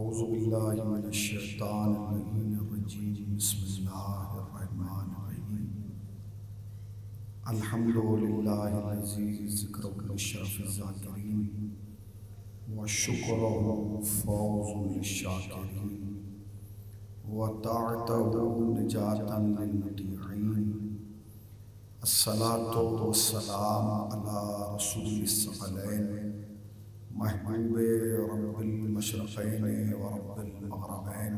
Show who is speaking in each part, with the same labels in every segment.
Speaker 1: औज़ुबिल्लाहि मिनश्शैतानिर्रजीम बिस्मिल्लाहिर्रहमानिर्रहीम अल्हम्दुलिल्लाहिल्लज़ी ज़िक्रुहु लिश्शरफ़ि ज़ाकिरीन व शुक्रुहु फ़ौज़ुन लिश्शाकिरीन व ताअतुहु निजातन लिलमुतीईन। अस्सलातु वस्सलामु अला रसूलिस सक़लैन महबूबे रब्बिल मशरक़ैन व रब्बिल मग़रिबैन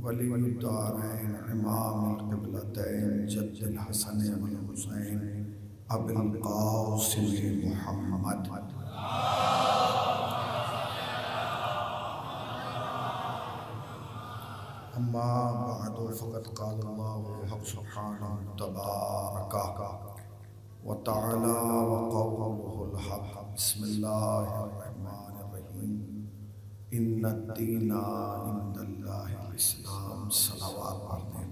Speaker 1: वलीयुद्दारैन इमामिल क़िबलतैन जद्दिल हसन वल हुसैन अबिल क़ासिम मुहम्मद। अम्मा बअदु फ़क़द क़ाल अल्लाहु हक़ सुब्हानहु तबारक व तआला व क़ौलुहुल हक़। बिस्मिल्लाहिर्रहमानिर्रहीम इन्नद्दीना इंदल्लाहिल इस्लाम। सलावत पढ़ते हैं।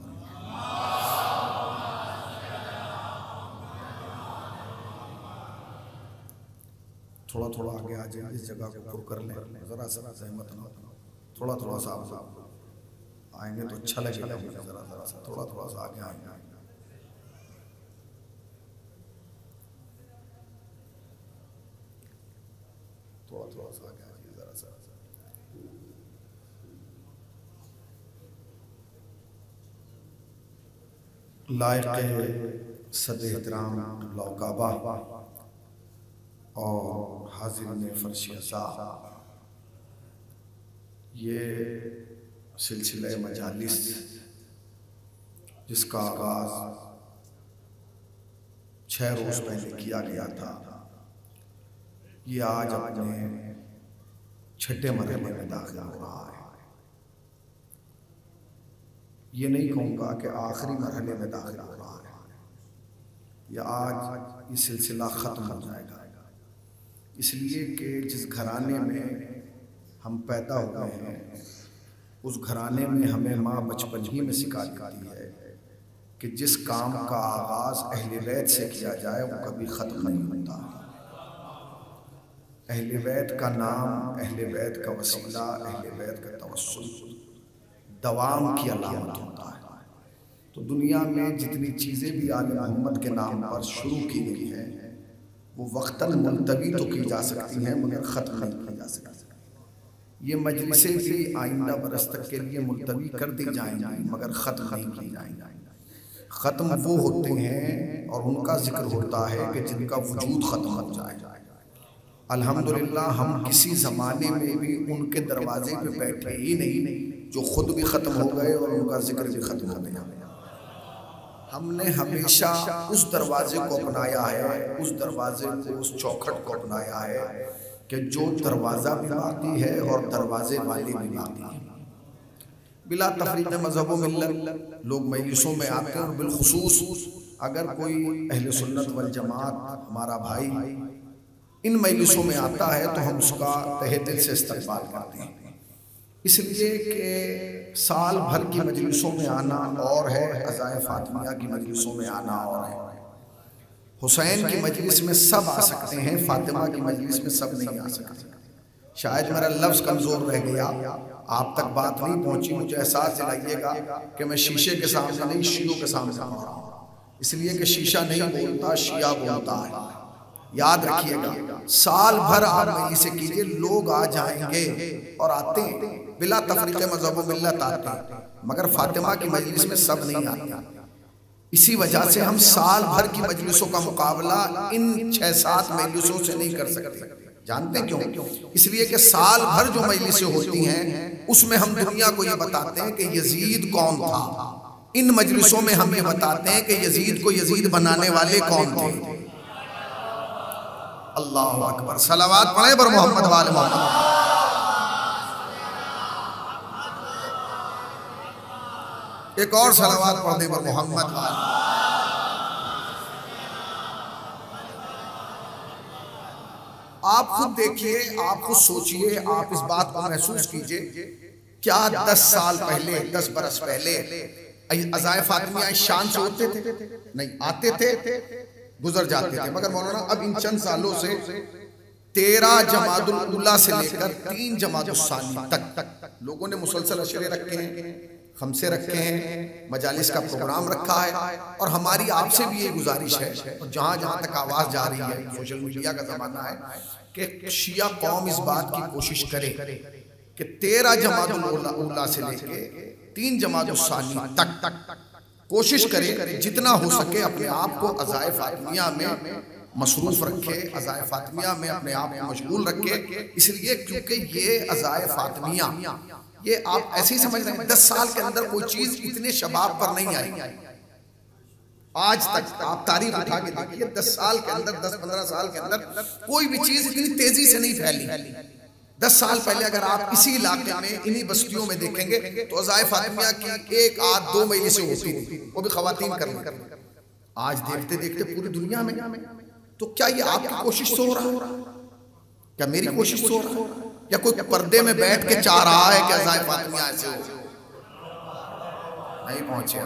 Speaker 1: थोड़ा थोड़ा आगे आ जाए, इस जगह को पुर कर लें, ज़रा ज़रा सहमत ना हो, थोड़ा थोड़ा सा आएंगे तो अच्छा लगेगा। ज़रा ज़रा सा थोड़ा थोड़ा सा आगे आएंगे। थोड़ा थोड़ा सा आगे आइए, ज़रा सा। लायक़ सदे एहतराम लौकाबा और हाज़िरीन फ़र्शियसा, ये सिलसिला मजालिस जिसका आगाज़ 6 रोज़ पहले किया गया था, ये आज अपने 6ठे मरहले में दाखिल हो रहा है। ये नहीं कहूँगा कि आखिरी मरहले में दाखिल हो रहा है, या आज ये सिलसिला ख़त्म हो जाएगा। इसलिए कि जिस घराने में हम पैदा हुए हैं, उस घराने में हमें माँ बचपन ही में सिखा देती है कि जिस काम का आगाज़ अहले बैत से किया जाए वो कभी ख़त्म नहीं होता। अहले बैत का नाम, अहले बैत का वसीला, अहले बैत का तवस्सुल दवाम की अलामत होता है। तो दुनिया में जितनी चीज़ें भी आले मोहम्मद के नाम पर शुरू की गई हैं, वो वक्तन मुलतवी तो की जा सकती हैं मगर ख़त्म नहीं की जा सकती। ये मजलिसें भी आइंदा बरस तक के लिए मुलतवी कर दी जाएंगी मगर ख़त्म नहीं की जाएंगी। ख़त्म वो होते हैं और उनका जिक्र होता है कि जिनका वजूद ख़त्म हो जाए। अल्हम्दुलिल्लाह हम किसी ज़माने में भी उनके दरवाजे पे बैठे ही नहीं जो ख़ुद भी ख़त्म हो गए और उनका जिक्र भी ख़त्म हो गया। हमने हमेशा उस दरवाजे को अपनाया है, उस दरवाजे को, उस चौखट को अपनाया है कि जो दरवाज़ा भी बाकी है और दरवाजे वाले भी बाकी हैं। बिला तफरीक़ मज़हब व मिल्लत लोग मजलिसों में आते हैं, और बिलखुसूस अगर कोई अहले सुन्नत वल जमात हमारा भाई इन मजलिसों में आता है तो हम उसका तहे दिल से इस्तक़बाल करते हैं। इसलिए कि साल भर की मजलिसों में आना और है, अज़ाए फ़ातिमिया की मजलिसों में आना और है। हुसैन की मजलिस में सब आ सकते हैं, फ़ातिमा की मजलिस में सब नहीं आ सकते। शायद मेरा लफ्ज़ कमज़ोर रह गया, आप तक बात नहीं पहुँची, मुझे एहसास दिलाइएगा कि मैं शीशे के सामने नहीं शीयों के सामने पढ़ रहा हूँ। इसलिए कि शीशा नहीं बोलता, शिया बोलता है। याद रखिएगा, साल भर आप मजलिसें कीजिए, लोग आ जाएंगे और आते हैं, बिला तफरीक़ मज़हब व मिल्लत आते हैं, मगर फ़ातिमा की मजलिस में सब नहीं आते। इसी वजह से हम साल भर की मजलिसों का मुकाबला इन 6-7 मजलिसों से नहीं कर सकते। जानते क्यों? इसलिए कि साल भर जो मजलिसें होती हैं उसमें हम दुनिया को ये बताते हैं कि यजीद कौन था। इन मजलिसों में हम ये बताते हैं कि यजीद को यजीद बनाने वाले कौन थे। अल्लाहु अकबर। सलावत पढ़े बर मोहम्मद वाले मोहम्मद। एक और सलावत पढ़ दे बर मोहम्मद वाले। आप खुद देखिए, आप खुद सोचिए, आप इस बात को महसूस कीजिए। क्या 10 साल पहले, 10 बरस पहले अज़ाए फ़ातिमिया शान से होते थे? नहीं, आते थे, गुजर जाते थे। मगर मौलाना अब इन चंद सालों से 13 जमादुल उला से लेकर 3 जमादुल सानी तक लोगों ने मुसलसल अशरे रखे हैं, खमसे रखे हैं, मजालिस का प्रोग्राम रखा है। और हमारी आपसे भी ये गुजारिश है, और जहाँ जहाँ तक आवाज़ जा रही है, सोशल मीडिया का ज़माना है, कि शिया कौम इस बात की कोशिश करे कि 13 जमादुल उला से लेके 3 जमादुल सानी तक कोशिश करे जितना हो सके अपने आप को अज़ाए फातिमिया में मसरूफ रखे, अज़ाए फातिमिया में अपने आप को मशगूल रखे। इसलिए क्योंकि ये अज़ाए फातिमिया, ये आप ऐसे ही समझ रहे हैं 10 साल के अंदर कोई चीज इतने शबाब पर नहीं आई। आज तक आप तारीख उठा के देखिए, 10 साल के अंदर, 10-15 साल के अंदर कोई भी चीज इतनी तेजी से नहीं फैली। 10 साल पहले अगर आप इसी इलाके में, इन्हीं बस्तियों में देखेंगे तो अज़ाए फातिमिया की 1 आध 2 महीने से होती थी, वो भी खवातीन करने। आज देखते देखते पूरी दुनिया में, तो क्या ये आपकी कोशिश से हो रहा है? क्या मेरी कोशिश से हो रहा है? या कोई पर्दे में बैठ के चाह रहा है कि अज़ाए फातिमिया ऐसे हो? नहीं पहुंचे।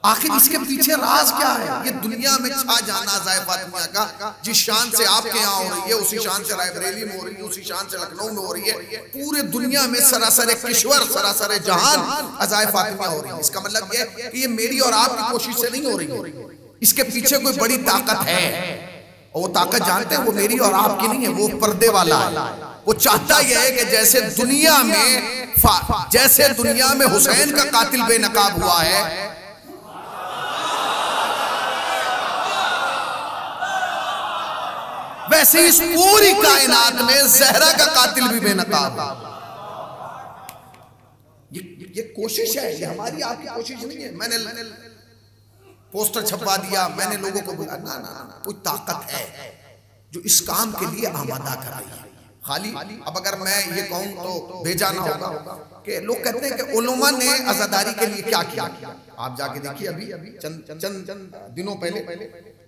Speaker 1: आखिर इसके पीछे राज क्या है? ये दुनिया में छा जाना अज़ाए फातिमिया का, जिस शान से आपके यहाँ हो रही है, उसी शान से रायबरेली में हो रही है, उसी शान से लखनऊ में हो रही है, पूरे दुनिया में सरासर किश्वर, सरासर जहान अज़ाए फातिमिया हो रही है। इसका मतलब ये कि ये मेरी और आपकी कोशिश से नहीं हो रही है, इसके पीछे कोई बड़ी ताकत है। और वो ताकत जानते हैं, वो मेरी और आपकी नहीं है, वो पर्दे वाला है। वो चाहता यह है कि जैसे दुनिया में हुसैन का कातिल बेनकाब हुआ है, वैसे इस पूरी कायनात में ज़हरा का कातिल भी बेनकाब। ये कोशिश है, ये हमारी आपकी कोशिश नहीं है। मैंने पोस्टर छपवा दिया, मैंने लोगों को बोला, ना ना ना, कोई ताकत है जो इस काम के लिए आमादा कर रही है। खाली अब अगर मैं ये कहूं तो भेजा ना होगा कि लोग कहते हैं कि उलमा ने अज़ादारी के लिए क्या किया। आप जाके देखिए, अभी चंद दिनों पहले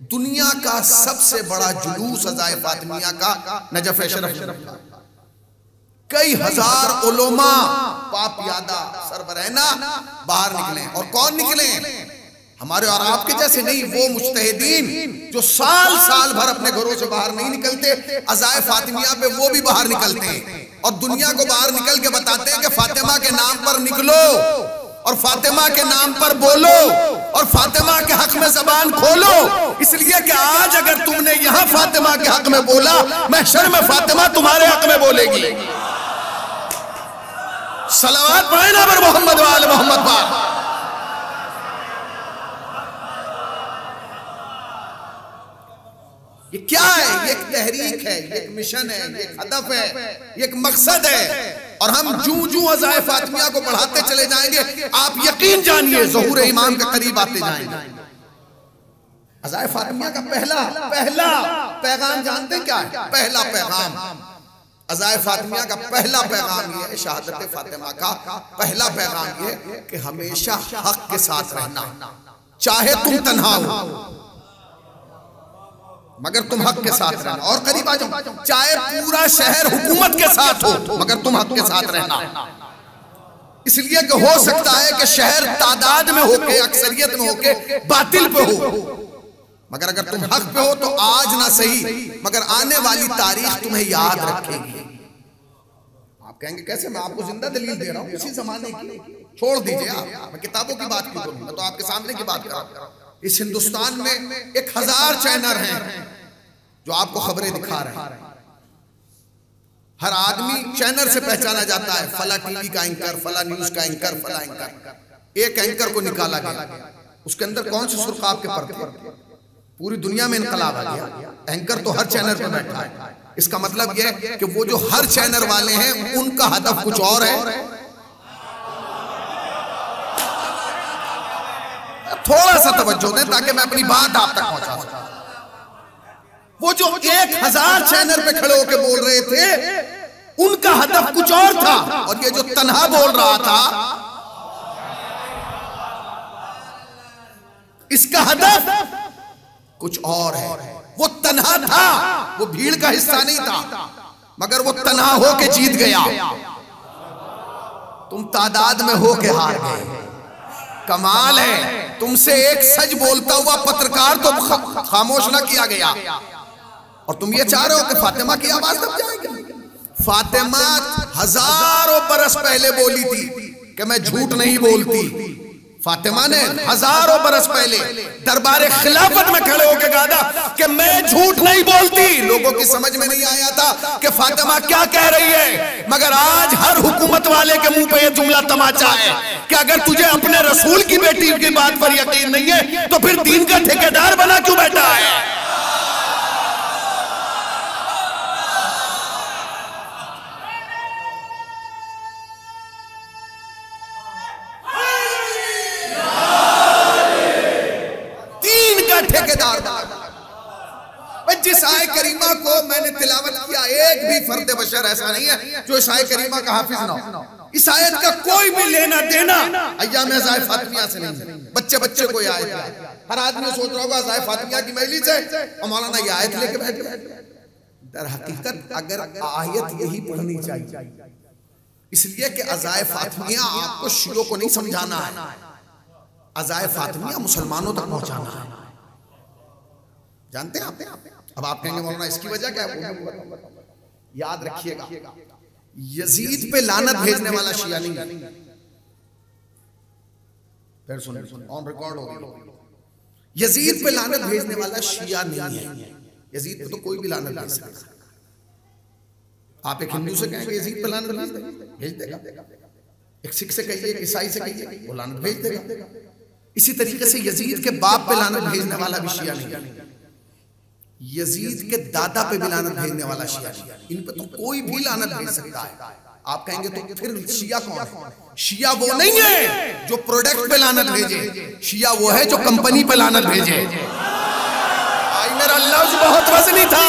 Speaker 1: दुनिया का सबसे बड़ा जुलूस अज़ाए फातिमिया का नजफ शरफ, कई हजार उलमा पापयादा सरबरहना बाहर निकले। और कौन निकले? हमारे और आपके जैसे नहीं, वो मुज्तहिदीन जो साल साल भर अपने घरों से बाहर नहीं निकलते, अज़ाए फातिमिया पे वो भी बाहर निकलते हैं और दुनिया को बाहर निकल के बताते हैं कि फातिमा के नाम पर निकलो और फातिमा के नाम पर बोलो और फातिमा के हक में ज़बान खोलो। इसलिए कि आज अगर तुमने यहाँ फातिमा के हक में बोला, महशर में फातिमा तुम्हारे हक में बोलेगी। सलावत पढ़े ना पर मोहम्मद वाले मोहम्मद पर। ये क्या है? ये एक तहरीक है, ये एक मिशन है, ये एक हदफ है, ये एक मकसद है। और हम जूं अज़ाए फातिमिया को बढ़ाते चले जाएंगे, आप यकीन जानिए ज़हूर इमाम के करीब आते जाएंगे। अज़ाए फातिमिया का पहला पैगाम जानते क्या है? पहला पैगाम अज़ाए फातिमिया का पहला पैगाम ये है, शहादत फातिमा का पहला पैगाम ये कि हमेशा हक के साथ रहना, चाहे तुम तन्हा हो मगर तुम हक के साथ रहना। और करीब आ जाओ, चाहे पूरा शहर हुकूमत के साथ हो मगर तुम हक के साथ रहना। इसलिए कि हो सकता है कि शहर तादाद में होके, अक्सरियत में होके बातिल पे हो, मगर अगर तुम हक पे हो तो आज ना सही मगर आने वाली तारीख तुम्हें याद रखेगी। आप कहेंगे कैसे? मैं आपको जिंदा दलील दे रहा हूँ इसी जमाने की। छोड़ दीजिए आप, मैं किताबों की बात क्यों करूं, मैं तो आपके सामने की बात कर रहा हूं। इस हिंदुस्तान में 1000 चैनल हैं जो आपको खबरें दिखा रहे हैं। हर आदमी चैनल से पहचाना जाता है, फला टीवी का एंकर, फला न्यूज का एंकर, फला एंकर। एक एंकर को निकाला गया, उसके अंदर कौन से सुर्खाब के पर्दे? पूरी दुनिया में इनकलाब आ गया। एंकर तो हर चैनल पर बैठा है। इसका मतलब यह है कि वो जो हर चैनल वाले हैं उनका हदफ कुछ और है। थोड़ा सा तवज्जो दें ताकि मैं अपनी बात आप तक पहुंचा सकूं। वो जो 1000 चैनल पे खड़े होकर बोल रहे थे उनका हदफ कुछ और था, और ये जो तन्हा बोल रहा था इसका हदफ कुछ और है। वो तन्हा था, वो भीड़ का हिस्सा नहीं था, मगर वो तन्हा होके जीत गया। तुम तादाद में होके हार गए। कमाल है, तुमसे एक सच बोलता हुआ पत्रकार तो खामोश ना किया गया। और तुम ये चाह रहे हो कि फातिमा की आवाज दब जाएगी। फातिमा हजारों बरस पहले बोली थी कि मैं झूठ नहीं बोलती। फातिमा ने हजारों बरस पहले दरबारे खिलाफत में खड़े होकर कहा था कि मैं झूठ नहीं बोलती। लोगों की समझ में नहीं आया था कि फातिमा क्या कह रही है, मगर आज हर हुकूमत वाले के मुंह पे ये जुमला तमाचा है कि अगर तुझे अपने रसूल की बेटी की बात पर यकीन नहीं है तो फिर दीन का ठेकेदार बना क्यों बैठा है। ठेकेदार जिस आय करीमा को मैंने तिलावत किया, एक भी फर्द बशर ऐसा नहीं है जो इस आय करीमा का हाफिज ना हो। इस आयत का कोई भी लेना देना अय्याम ज़ाय फातिमिया से नहीं। बच्चे बच्चे को आयत, हर आदमी सोच रहा होगा ज़ाय फातिमिया की मजलिस है और मौलाना ये आयत लेके बैठ गए। दर हकीकत अगर आयत यही पढ़नी चाहिए, इसलिए कि अज़ाय फातिमिया आपको शियों को नहीं समझाना है, अज़ाय फातिमिया मुसलमानों तक पहुंचाना है। जानते हैं आप? अब आप कहेंगे मौलाना इसकी वजह क्या है? याद रखिएगा, यजीद पे लानत भेजने वाला शिया नहीं है। फिर सुन, ऑन रिकॉर्ड होगा, यजीद पे लानत भेजने वाला शिया नहीं है। यजीद पे तो कोई भी लानत भेज सकता है। आप एक हिंदू से कहेंगे यजीद पे लानत भेज देगा, एक सिख से कहिए, एक ईसाई से कहिए, वो लानत भेज देगा। इसी तरीके से यजीद के बाप पे लानत भेजने वाला भी शिया नहीं है, यजीद के दादा पे भी लानत भेजने वाला शिया नहीं है। इन पे तो कोई भी लानत भेज सकता है। आप कहेंगे तो फिर शिया कौन है? शिया वो नहीं है जो प्रोडक्ट पे लानत भेजे, शिया वो है जो कंपनी पे लानत भेजे। भाई मेरा लफ्ज बहुत वजनी था,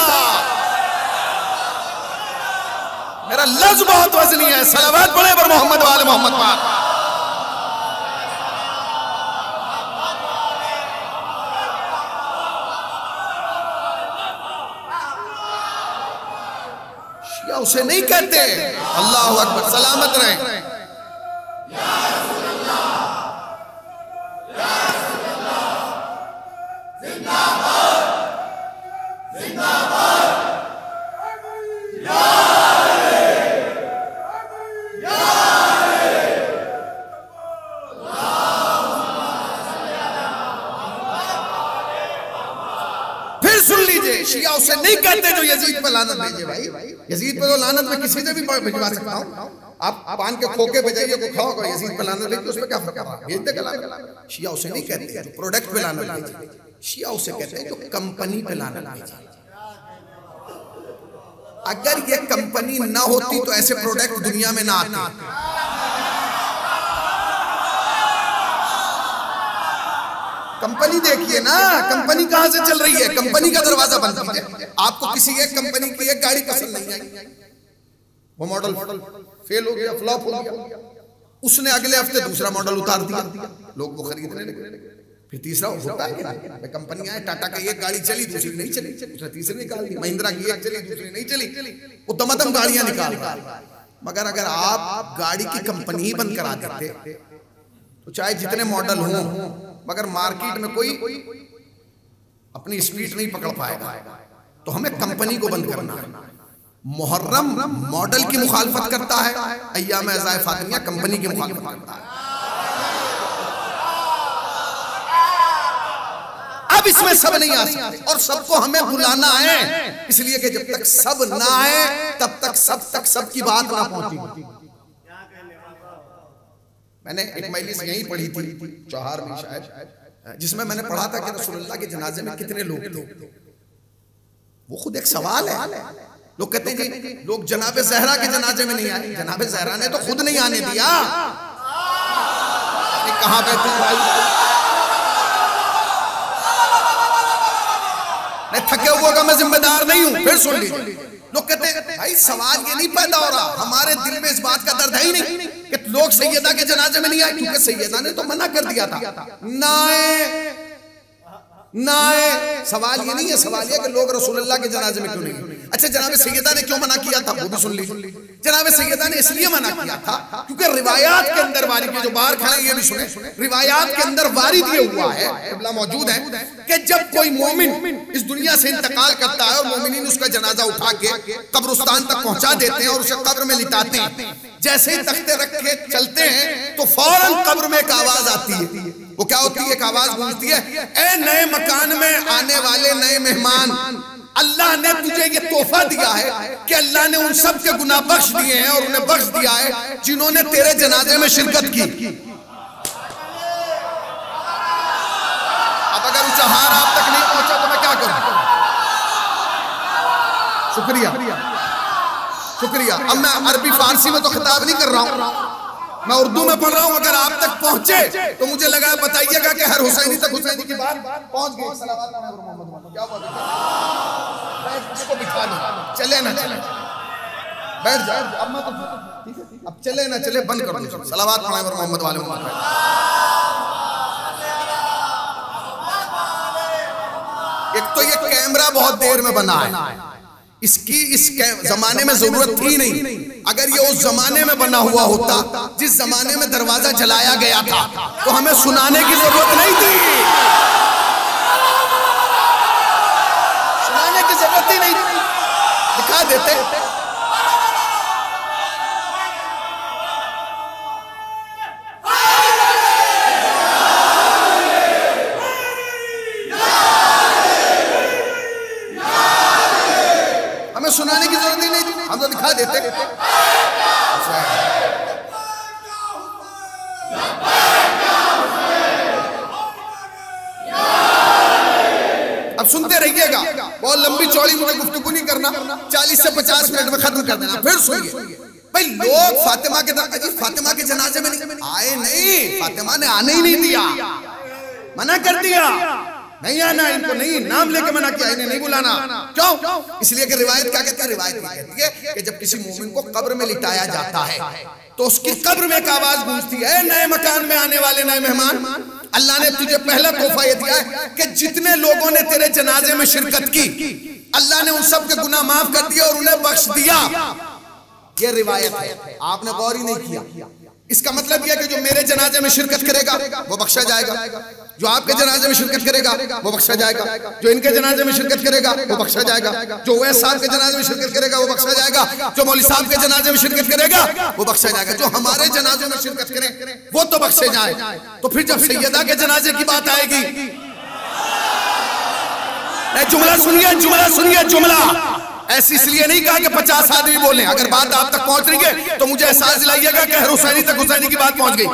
Speaker 1: मेरा लफ्ज बहुत वजनी है। सलावत पढ़े पर मोहम्मद वाले मोहम्मद पर। उसे नहीं कहते। अल्लाहु अकबर, सलामत रहे। फिर सुन लीजिए, शिया उसे नहीं कहते जो यजीद पे लानत भेजे। भाई यजीद पे तो लानत में किसी से भी भिजवा सकता हूँ। आप पान के खोखे पे जाइए, को खाओ, यजीद पे लानत भेजिए, उसमें क्या फर्क है? भेज देगा लानत। शिया उसे नहीं कहते जो प्रोडक्ट पे लानत भेजे, शिया उसे कहते हैं जो कंपनी पे लानत भेजे। अगर ये कंपनी ना होती तो ऐसे प्रोडक्ट दुनिया में ना आते। कंपनी देखिए ना, कंपनी कहां से चल रही है? कंपनी का दरवाजा बंद कीजिए। आपको किसी एक कंपनी की एक गाड़ी पसंद नहीं आई, वो मॉडल फेल हो गया, फ्लॉप हो गया, उसने अगले हफ्ते दूसरा मॉडल उतार दिया, लोग वो खरीदने लगे। फिर तीसरा होता है, कंपनी आए, टाटा की एक गाड़ी चली, दूसरी नहीं चली, उसने तीसरी निकाल दी, महिंद्रा की एक चली, दूसरी नहीं चली, वो दमादम गाड़ियां निकाल। मगर अगर आप गाड़ी की कंपनी ही बंद करा देते तो चाहे जितने मॉडल हों, मगर मार्केट में कोई अपनी स्पीड नहीं पकड़ पाएगा। तो हमें कंपनी को बंद करना है। मुहर्रम मॉडल की मुखालफत करता है, अय्याम ज़ाय फातिमिया कंपनी की मुखालफत करता है। अब इसमें सब नहीं आ सकते और सबको हमें बुलाना है, इसलिए कि जब तक सब ना आए तब तक सब की बात ना पहुंची। मैंने एक मजलिस यहीं पढ़ी थी, चौहार में शायद, जिसमें मैंने पढ़ा था कि रसूलुल्लाह के जनाजे में कितने लोग थे। वो खुद एक सवाल है। लोग कहते हैं कि लोग जनाबे ज़हरा के जनाजे में नहीं आए। जनाबे ज़हरा ने तो खुद नहीं आने दिया। कहां बैठे भाई? मैं थके हुए का मैं जिम्मेदार नहीं हूं। फिर सुन लीजिए, लोग कहते हैं भाई सवाल ये नहीं पैदा हो रहा, हमारे दिल में इस बात का दर्द है ही नहीं कि लोग सैयदा के जनाजे में नहीं आए, क्योंकि सैयदा ने तो मना कर दिया था। ना आए। सवाल ये नहीं है, सवाल ये कि लोग रसूलुल्लाह के जनाजे में क्यों नहीं। अच्छा, जनाब सैयदा ने क्यों मना किया था वो भी सुन लीजिए। जनाब सैयदा ने इसलिए मना किया था क्योंकि रिवायात के अंदर वारिद है, जो बाहर खड़े ये भी सुने, रिवायात के अंदर वारिद ये हुआ है, क़िबला मौजूद है कि जब कोई मोमिन इस दुनिया से इंतकाल करता है और मोमिनीन उसका जनाजा उठा के कब्रिस्तान तक पहुंचा देते हैं और उसे कब्र में लिटाते हैं, जैसे ही तख्ते रख के चलते हैं तो फौरन कब्र में एक आवाज आती है। वो क्या होती है? एक आवाज गूंजती है, ए नए मकान में आने वाले नए मेहमान, अल्लाह ने तुझे ये तोहफा दिया है कि अल्लाह ने उन सब के गुनाह बख्श दिए हैं और उन्हें बख्श दिया है जिन्होंने तेरे जनाजे में शिरकत की। अब अगर उचाहार आप तक नहीं पहुंचा तो मैं क्या करूं? शुक्रिया शुक्रिया। अब मैं अरबी फारसी में तो खिताब नहीं कर रहा हूं, मैं उर्दू में पढ़ रहा हूं। अगर आप तक पहुंचे तो मुझे लगा बताइएगा कि हर हुसैनी तक हुसैनी की बात पहुंच गई। क्या उसको बिठा दो, चले ना चले, बैठ जाए। अब मैं तो ठीक है, अब चले ना चले बंद कर दो। सलावत पढ़ाएं मोहम्मद वाले मोहम्मद। एक तो ये कैमरा बहुत देर में बना है, इसकी इस जमाने में जरूरत थी नहीं। अगर ये उस जमाने में बना हुआ होता जिस जमाने में दरवाजा जलाया गया था तो हमें सुनाने की जरूरत नहीं थी, सुनाने की जरूरत ही नहीं थी, दिखा देते। सुनाने की जरूरत ही नहीं थी, हम तो दिखा देते। अब सुनते रहिएगा, बहुत लंबी चौड़ी मुझे गुफ्तगू नहीं करना, 40 से 50 मिनट में खत्म कर देना। फिर सुनिए भाई, लोग फातिमा के जनाजे में नहीं आए, नहीं, फातिमा ने आने ही नहीं दिया, मना कर दिया, नहीं आना, इनको नहीं, नाम लेके मना किया, इन्हें नहीं बुलाना। क्यों? इसलिए कि रिवायत क्या कहती है? रिवायत कहती है कि जब किसी मोमिन को कब्र में लिटाया जाता है तो उसकी कब्र में एक आवाज गूंजती है, नए मकान में आने वाले नए मेहमान, अल्लाह ने तुझे पहला तोहफा ये दिया है कि जितने लोगों ने तेरे जनाजे में शिरकत की अल्लाह ने उन सब के गुनाह माफ कर दिया और उन्हें बख्श दिया। ये रिवायत है, आपने गौर ही नहीं किया। इसका मतलब यह कि जो मेरे जनाजे में शिरकत करेगा वो बख्शा जाएगा, जो आपके जनाजे में शिरकत करेगा वो बख्शा जाएगा, जो इनके जनाजे में शिरकत करेगा वो बख्शा जाएगा, जो वैस साहब के जनाजे में शिरकत करेगा वो बख्शा जाएगा, जो मौलवी साहब के जनाजे में शिरकत करेगा वो बख्शा जाएगा, जो हमारे जनाजे में शिरकत करे वो तो बख्शे जाए। तो फिर जब सैयदा के जनाजे की बात आएगी, जुमला सुनिए, जुमला सुनिए, जुमला ऐसी इसलिए नहीं कहा कि 50 आदमी बोले। अगर बात आप तक पहुंच रही है तो मुझे एहसास दिलाइएगा कि हर हुसैनी तक हुसैनी की बात पहुंच गई।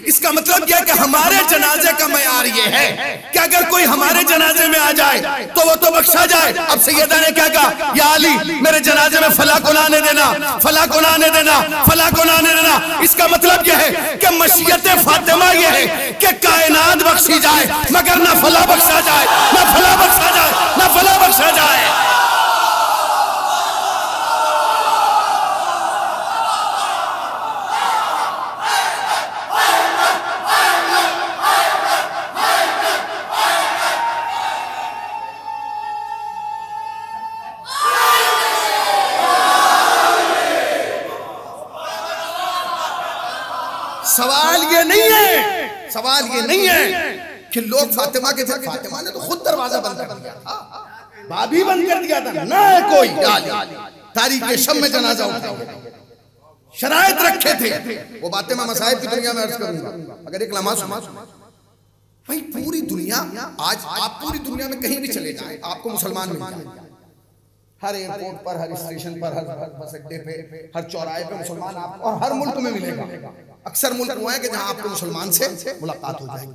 Speaker 1: इसका मतलब यह है कि हमारे जनाजे का मयार ये है कि अगर कोई हमारे जनाजे में आ जाए तो वो तो बख्शा जाए। अब सैयदा ने क्या कहा? या अली, मेरे जनाजे में फला को ना आने देना, फला को ना आने देना, फला को ना आने देना। इसका मतलब यह है कि मशीयत फातिमा यह है कि कायनात बख्शी जाए मगर ना फला बख्शा जाए, ना फला बख्शा जाए, ना फला बख्शा जाए। सवाल ये नहीं है, सवाल ये नहीं है कि लोग फातिमा ने तो खुद दरवाजा बंद कर दिया था, भाभी बंद कर दिया था, ना कोई तारीख के शब में जनाजा उठाओ, शराइत रखे थे। वो बातें मैं मसाइब की दुनिया में अर्ज करूंगा। अगर एक लम्हा सुना भाई, पूरी दुनिया, आज आप पूरी दुनिया में कहीं भी चले जाएं आपको मुसलमान मिल जाएंगे, हर एयरपोर्ट पर, हर स्टेशन पर, हर बस अड्डे पे, हर चौराहे पे मुसलमान आपको और हर मुल्क में मिलेगा। अक्सर मुल्क हुआ है कि जहां आपको मुसलमान से मुलाकात हो जाएगी।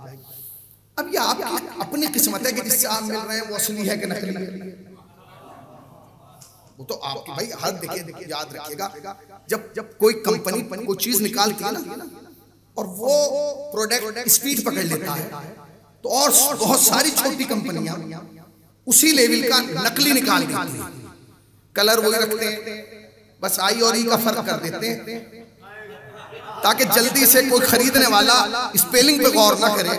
Speaker 1: अब ये आपकी अपनी किस्मत है कि जिससे आप मिल रहे हैं वो असली है कि नकली है, वो तो आपकी भाई हर देखिए, याद रखिएगा, जब कोई कंपनी कोई चीज निकालती है ना और वो प्रोडक्ट स्पीड पकड़ लेता है तो और बहुत सारी छोटी कंपनियां उसी लेवल का नकली निकाल देती हैं, कलर वही रखते हैं, बस आई और ई का फर्क कर देते हैं ताकि जल्दी से कोई खरीदने वाला स्पेलिंग पे गौर ना करे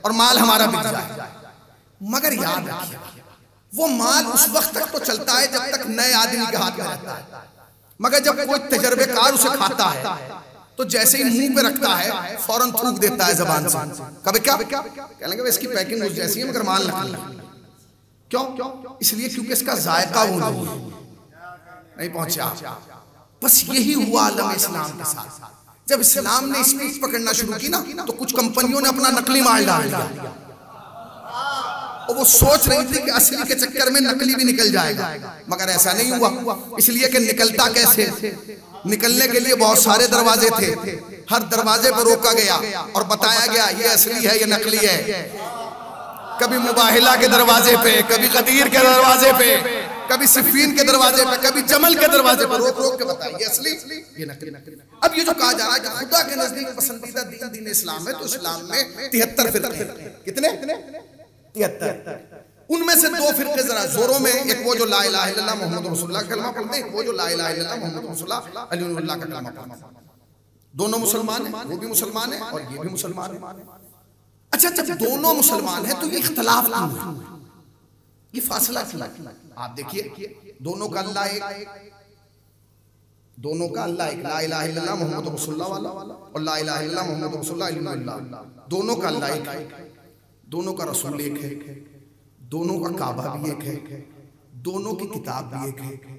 Speaker 1: और माल हमारा बिक जाए। मगर याद रखिए वो माल उस वक्त तक तो चलता है जब तक नए आदमी के हाथ में रहता है, मगर जब कोई तजर्बेकार उसे खाता है तो जैसे ही मुंह पे रखता है फौरन थूक देता है जबान से। कभी क्या कह लेंगे इसकी पैकिंग उस जैसी है मगर माल नकली। क्यों? इसलिए क्योंकि इसका जायका वो नहीं पहुंचा। बस यही हुआ आलम इस्लाम के साथ। जब इस्लाम ने स्पीड पकड़ना शुरू की ना तो कुछ कंपनियों ने अपना नकली माल डाल दिया और वो सोच रही थी कि असली के चक्कर में नकली भी निकल जाएगा, मगर ऐसा नहीं हुआ। इसलिए कि निकलता कैसे, निकलने के लिए बहुत सारे दरवाजे थे, हर दरवाजे पर रोका गया और बताया गया ये असली है ये नकली है। कभी मुबाहिला के दरवाजे पे, कभी गदीर के दरवाजे पे, कभी सिफीन के दरवाजे पे, कभी जमल के दरवाजे पर रोक रोक के बताया ये असली ये नकली। अब ये जो कहा जा रहा है कि खुदा के नजदीक पसंदीदा दीन इस्लाम है, तो इस्लाम में 73 फिरके हैं। कितने? 73। उनमें से 2 फिरके जरा जोरों में, एक वो जो ला इलाहा इल्लल्लाह मुहम्मद रसूलुल्लाह का कलमा पढ़ते हैं, एक वो जो ला इलाहा इल्लल्लाह मुहम्मद रसूलुल्लाह अलीउल्लाह का कलमा पढ़ते हैं। दोनों मुसलमान हैं, वो भी मुसलमान है और ये भी मुसलमान है। अच्छा, जब दोनों मुसलमान हैं तो ये इख्तलाफ क्यों है, ये फासला क्यों? आप देखिए दोनों का अल्लाह एक, दोनों का अल्लाह एक, ला इलाहा इल्लल्लाह मुहम्मद रसूलुल्लाह वाला और ला इलाहा इल्लल्लाह मुहम्मद रसूलुल्लाह अलीउल्लाह, दोनों का अल्लाह एक है, दोनों का रसूल एक है, दोनों का काबा भी एक है, दोनों की किताब भी एक है,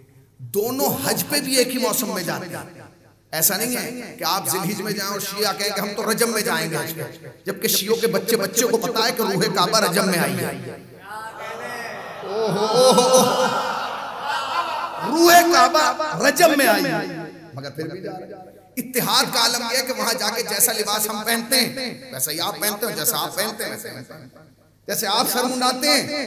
Speaker 1: दोनों हज पे भी एक ही मौसम में जाते हैं। ऐसा नहीं है कि आप जिलहिज में जाएं और शिया कहें कि हम तो रजब में जाएंगे हज पे, जबकि शियों के बच्चे को पता है कि रूहे काबा रजब में आई है। रूहे काबा रजब में आई है, मगर फिर भी जा रहे हैं। इत्तिहाद का आलम यह है कि वहां जाके जैसा लिबास हम पहनते हैं वैसा ही आप पहनते हो, जैसा आप पहनते हैं जैसे आप सर मुंडाते हैं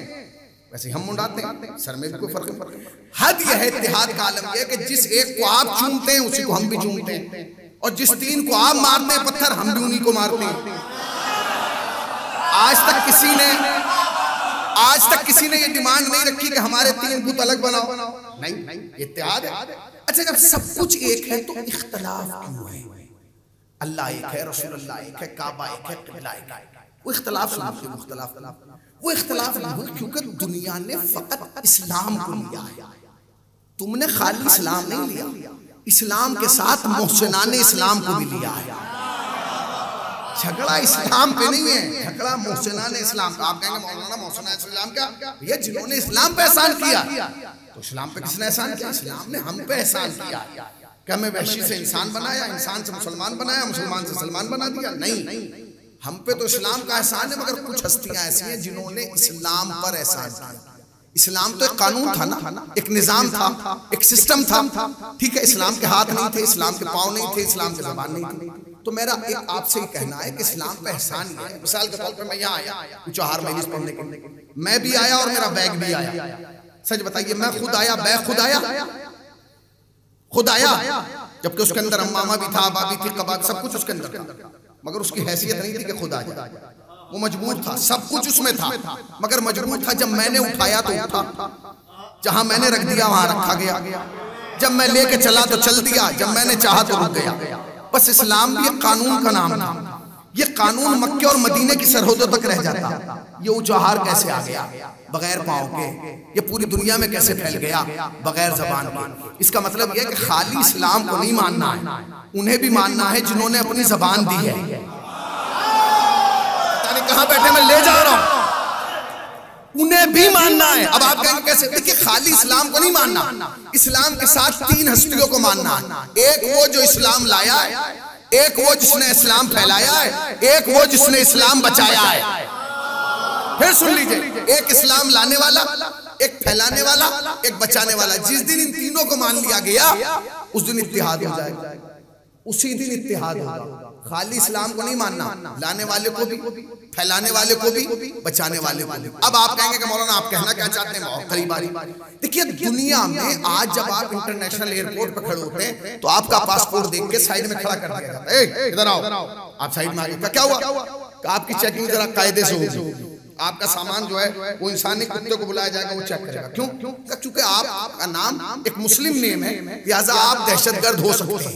Speaker 1: वैसे हम मुंडाते हैं, सर में भी कोई फर्क नहीं। हद यह है इत्तिहाद का आलम यह है कि जिस एक को आप चूमते हैं उसी को हम भी चूमते हैं, और जिस 3 को आप मारते हैं पत्थर हम भी उन्हीं को मारते हैं। आज तक किसी ने ये डिमांड नहीं रखी कि हमारे 3 बुत अलग बनाओ, नहीं, इत्तिहाद है। अच्छा, जब सब कुछ एक है तो इख्तलाफ क्यों है? अल्लाह एक है, रसूलुल्लाह एक है, काबा एक है, किबला एक है, वो इख्तलाफ नहीं हुआ क्योंकि दुनिया ने फकत इस्लाम को लिया है। तुमने खाली इस्लाम नहीं लिया, इस्लाम के साथ मोहसिनाने इस्लाम को भी लिया है। झगड़ा इस्लाम पे नहीं है, झगड़ा मोहसिनाने इस्लाम का। आप कहेंगे मौलाना मोहसिना इस्लाम क्या? ये जिन्होंने इस्लाम पे एहसान किया, तो इस्लाम पे किसने एहसान किया? इस्लाम ने हम पे एहसान किया कि हमें वहशी से इंसान बनाया, इंसान से मुसलमान बनाया, मुसलमान से सलमान बना दिया। नहीं, हम पे तो इस्लाम का एहसान है, मगर कुछ हस्तियां ऐसी हैं जिन्होंने इस्लाम पर एहसान किया। इस्लाम तो एक कानून था ना, एक निजाम था, एक सिस्टम था, ठीक है। इस्लाम के हाथ नहीं थे, इस्लाम के पाँव नहीं थे, इस्लाम की ज़बान नहीं थी। तो मेरा एक आपसे ही कहना है कि इस्लाम का एहसान ही है। मिसाल के तौर पर मैं यहाँ आया कुछ 4 महीने पढ़ने के लिए, मैं भी आया और मेरा बैग भी आया। सच बताइए, मैं खुद आया, बैग खुद आया, जबकि उसके अंदर अम्मामा भी था, बाबी थी, कबाब, सब कुछ उसके अंदर था, मगर उसकी हैसियत नहीं थी कि खुद आ जाए। वो मजबूर था, सब कुछ उसमें था, मगर मजबूर था। जब मैंने उठाया तो उठा, जहां मैंने रख दिया वहां रखा गया, जब मैं लेके चला तो चल दिया, जब मैंने चाहा तो रुक गया। बस इस्लाम भी एक कानून का नाम था। ये कानून मक्के और मदीने की सरहदों तक रह जाता। ये ऊंचाहार कैसे आ गया बगैर पाँव के? ये पूरी दुनिया में कैसे फैल गया बगैर जबान के? इसका मतलब यह कि खाली इस्लाम को नहीं मानना है, उन्हें भी मानना है जिन्होंने अपनी जबान दी है। कहां बैठे मैं ले जा रहा हूं, उन्हें भी मानना है। अब आप कहेंगे कैसे? देखिए, खाली इस्लाम को नहीं मानना, इस्लाम के साथ 3 हस्तियों को मानना है। एक वो जो इस्लाम लाया है, एक वो जिसने इस्लाम फैलाया है, एक वो जिसने इस्लाम बचाया है। फिर सुन लीजिए, एक इस्लाम लाने वाला, एक फैलाने वाला, एक बचाने वाला। जिस दिन इन तीनों को मान लिया गया उस दिन इत्तिहाद हो जाएगा, उसी दिन इत्तिहाद होगा। खाली इस्लाम को नहीं मानना, लाने वाले को भी, फैलाने वाले को भी, बचाने वाले को भी। अब आप कहेंगे कि मौलाना आप कहना क्या चाहते हैं? बहुत करीब आ रही। देखिए, दुनिया में आज जब आप इंटरनेशनल एयरपोर्ट पर खड़े होते हैं तो आपका पासपोर्ट देख के साइड में खड़ा कर दिया जाता है, इधर आओ। आप साइड में आ गए, क्या हुआ? आपकी चेकिंग जरा कायदे से होगी, आपका सामान जो है वो इंसानी कुत्ते को बुलाया जाएगा, वो चेक करेगा। क्यों? क्योंकि आपका नाम एक मुस्लिम नेम है, लिहाजा आप दहशतगर्द हो सकते हैं,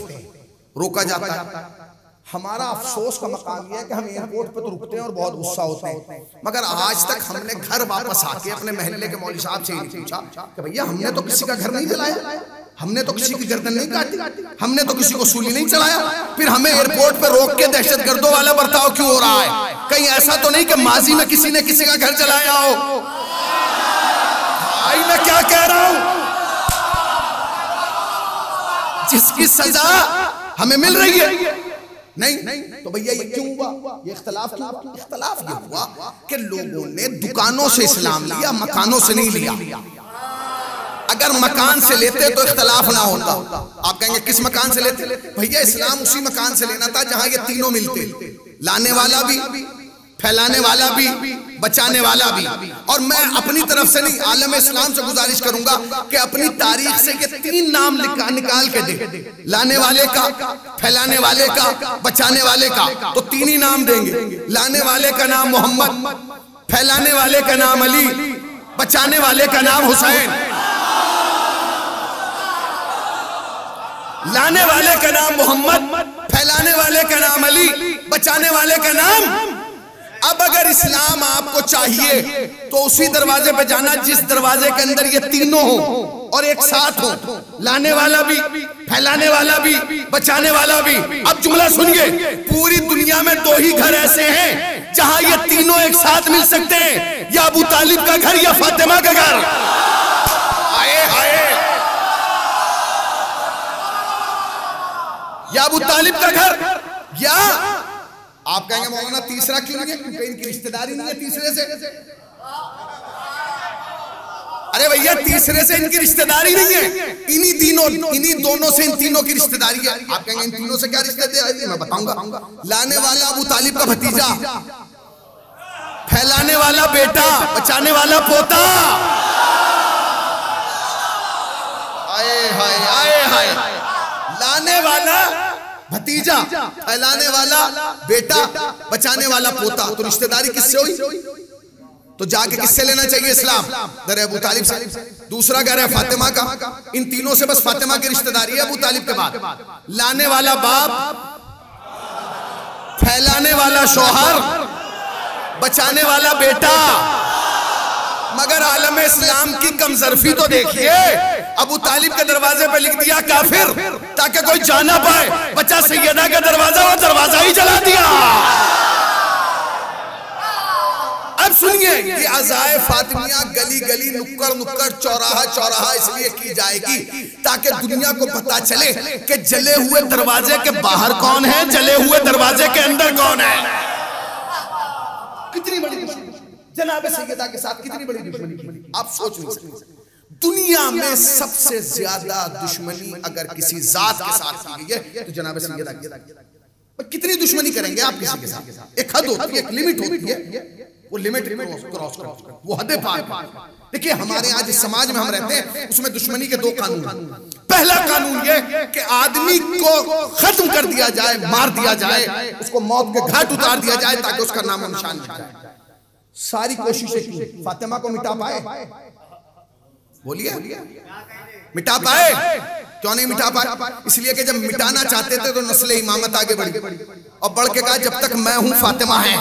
Speaker 1: रोका जाता है। हमारा अफसोस का मकाम यह है कि हम एयरपोर्ट पे तो रुकते हैं और बहुत गुस्सा होते हैं, मगर आज तक हमने घर वापस आके अपने महल्ले के मौलवी साहब से ही पूछा कि भैया हमने तो किसी का घर नहीं जलाया, हमने तो किसी की गर्दन नहीं काटी, हमने तो किसी को सूली नहीं चलाया, फिर हमें एयरपोर्ट पे रोक के दहशतगर्दों वाला बर्ताव क्यों हो रहा है? कहीं ऐसा तो नहीं कि माजी में किसी ने किसी का घर जलाया हो? भाई मैं क्या कह रहा हूं, जिसकी सजा हमें मिल रही है नहीं तो भैया ये क्यों हुआ? ये इख्तलाफ क्यों हुआ? इख्तलाफ ये हुआ कि लोगों ने दुकानों से इस्लाम लिया, मकानों से नहीं लिया। अगर मकान से लेते तो इख्तलाफ ना होता। आप कहेंगे किस मकान से लेते? भैया इस्लाम उसी मकान से लेना था जहां ये तीनों मिलते, लाने वाला भी, फैलाने वाला भी, बचाने वाला भी। और मैं अपनी तरफ से नहीं, आलम इस्लाम से गुजारिश करूंगा कि अपनी तारीख से ये तीन नाम निकाल के दे, लाने वाले का, फैलाने वाले का, बचाने वाले का। तो तीन ही नाम देंगे। लाने वाले का नाम मोहम्मद, फैलाने वाले का नाम अली, बचाने वाले का नाम हुसैन। लाने वाले का नाम मोहम्मद, फैलाने वाले का नाम अली, बचाने वाले का नाम। अब अगर इस्लाम आपको चाहिए तो उसी दरवाजे पे जाना जिस दरवाजे के अंदर ये तीनों हो और एक साथ हो, लाने वाला भी, फैलाने वाला भी, बचाने वाला भी। अब जुमला सुनिए, पूरी दुनिया में दो ही घर ऐसे हैं जहां ये तीनों एक साथ मिल सकते हैं, या अबू तालिब का घर या फातिमा का घर। आए हाय, या अबू तालिब का घर, या आप कहेंगे मौलाना तीसरा क्यों नहीं है? क्योंकि इनकी रिश्तेदारी नहीं है तीसरे से। अरे भैया तीसरे से इनकी रिश्तेदारी नहीं है, इन्हीं दोनों से इन तीनों की रिश्तेदारी है। आप कहेंगे इन तीनों से क्या रिश्तेदारी? मैं बताऊंगा। लाने वाला अबू तालिब का भतीजा, फैलाने वाला बेटा, बचाने वाला पोता। आए हाय आए हाय, लाने वाला भतीजा, फैलाने वाला बेटा, बचाने वाला पोता। तो रिश्तेदारी किससे हुई? तो जाके किससे लेना चाहिए? इस्लाम दर अबू तालिब से। दूसरा घर है फातिमा का, इन तीनों से बस फातिमा की रिश्तेदारी है अबू तालिब के बाद। लाने वाला बाप, फैलाने वाला शौहर, बचाने वाला बेटा। मगर आलम इस्लाम की कमजरफी तो देखिए, अबू तालिब के दरवाजे पे लिख दिया काफिर ताकि कोई जा ना पाए, बचा सैयदा का दरवाजा, वो दरवाजा ही जला दिया। अब सुनिए, ये अज़ाए फातिमिया गली गली, नुक्कड़ नुक्कड़, चौराहा चौराहा इसलिए की जाएगी ताकि दुनिया को पता चले कि जले हुए दरवाजे के बाहर कौन है, जले हुए दरवाजे के अंदर कौन है। कितनी बड़ी जनाब सैयदा के साथ कितनी बड़ी दुश्मनी, आप सोच नहीं सकते। दुनिया में सबसे ज्यादा दुश्मनी अगर किसी जात के साथ की गई है तो जनाब सैयदा की। कितनी दुश्मनी करेंगे आप किसी के साथ? एक हद होती है, एक लिमिट होती है, वो लिमिट क्रॉस कर, वो हदें पार कर। देखिए हमारे आज इस समाज में हम रहते हैं, उसमें दुश्मनी के दो कानून। पहला कानून ये कि आदमी को खत्म कर दिया जाए, मार दिया जाए, उसको मौत के घाट उतार दिया जाए ताकि उसका नाम निशान मिट जाए। सारी कोशिशें की, फातिमा को मिटा पाए? बोलिए, मिटा पाए? क्यों नहीं मिटा पाए? इसलिए कि जब मिटाना चाहते थे तो नस्ल इमामत आगे बढ़ी और बढ़ के कहा जब तक मैं हूं फातिमा है।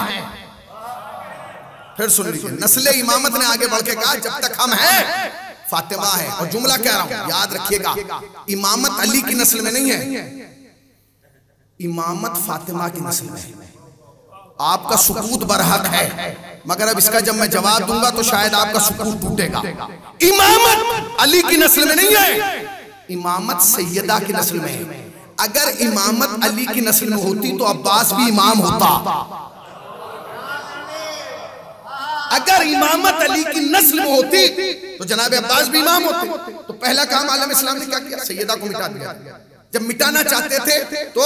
Speaker 1: फिर सुन लीजिए, नस्ल इमामत ने आगे बढ़ के कहा जब तक हम हैं फातिमा है। और जुमला कह रहा हूं, याद रखिएगा, इमामत अली की नस्ल में नहीं है, इमामत फातिमा की नस्ल में है। आपका सुकूत बरहक है, मगर अब इसका जब मैं जवाब दूंगा तो शायद आपका सुकूत टूटेगा। इमामत अली की नस्ल में नहीं है, इमामत सैयदा की नस्ल में है। अगर इमामत अली की नस्ल में होती तो अब्बास भी इमाम होता। अगर इमामत अली की नस्ल में होती तो जनाब अब्बास भी इमाम होते। तो पहला काम आलम इस्लाम ने क्या किया? सैयदा को मिटा दिया। जब मिटाना चाहते थे तो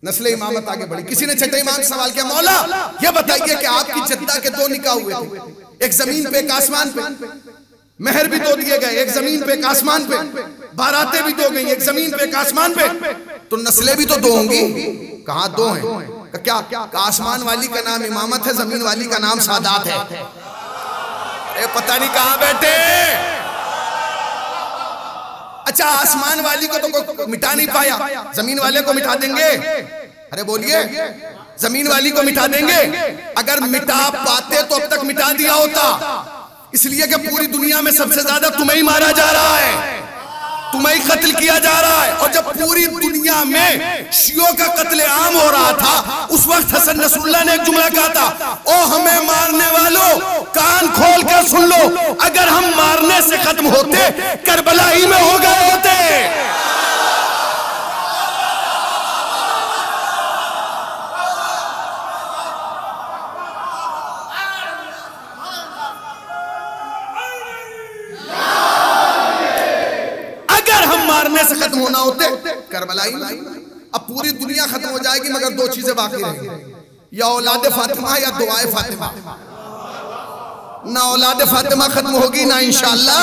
Speaker 1: नस्ल इमामत आगे बढ़ी। किसी ने छठे इमाम से सवाल किया, मौला ये बताइए कि आपकी जद्दा के दो निकाह हुए थे, एक जमीन पे एक आसमान पे, मेहर भी दो दिए गए, एक जमीन पे एक आसमान पे, बारातें भी दो गई, एक जमीन पे एक आसमान पे, तो नस्लें भी तो दो होंगी। कहाँ दो हैं? क्या आसमान वाली का नाम इमामत है, जमीन वाली का नाम सादात है। अरे पता नहीं कहाँ बैठे। अच्छा आसमान वाली को तो कोई मिटा नहीं पाया, जमीन वाले को मिटा देंगे? अरे बोलिए, जमीन वाली को मिटा देंगे? अगर मिटा पाते तो अब तक मिटा दिया होता। इसलिए कि पूरी दुनिया में सबसे ज्यादा तुम्हें ही मारा जा रहा है, तुम्हें ही कत्ल किया जा रहा है। और जब पूरी दुनिया में शियों का कत्ले आम हो रहा था, उस वक्त हसन नसरुल्लाह ने एक जुमला कहा था, ओ हमें मारने वालों कान खोल कर सुन लो, अगर हम मारने से खत्म होते करबला ही में हो गए होते। मारने से खत्म होना होते करबलाई। अब पूरी दुनिया खत्म हो जाएगी मगर दो चीजें बाकी रहेंगी, या औलाद फातिमा या दुआए फातिमा। ना औलाद फातिमा खत्म होगी ना इंशाअल्लाह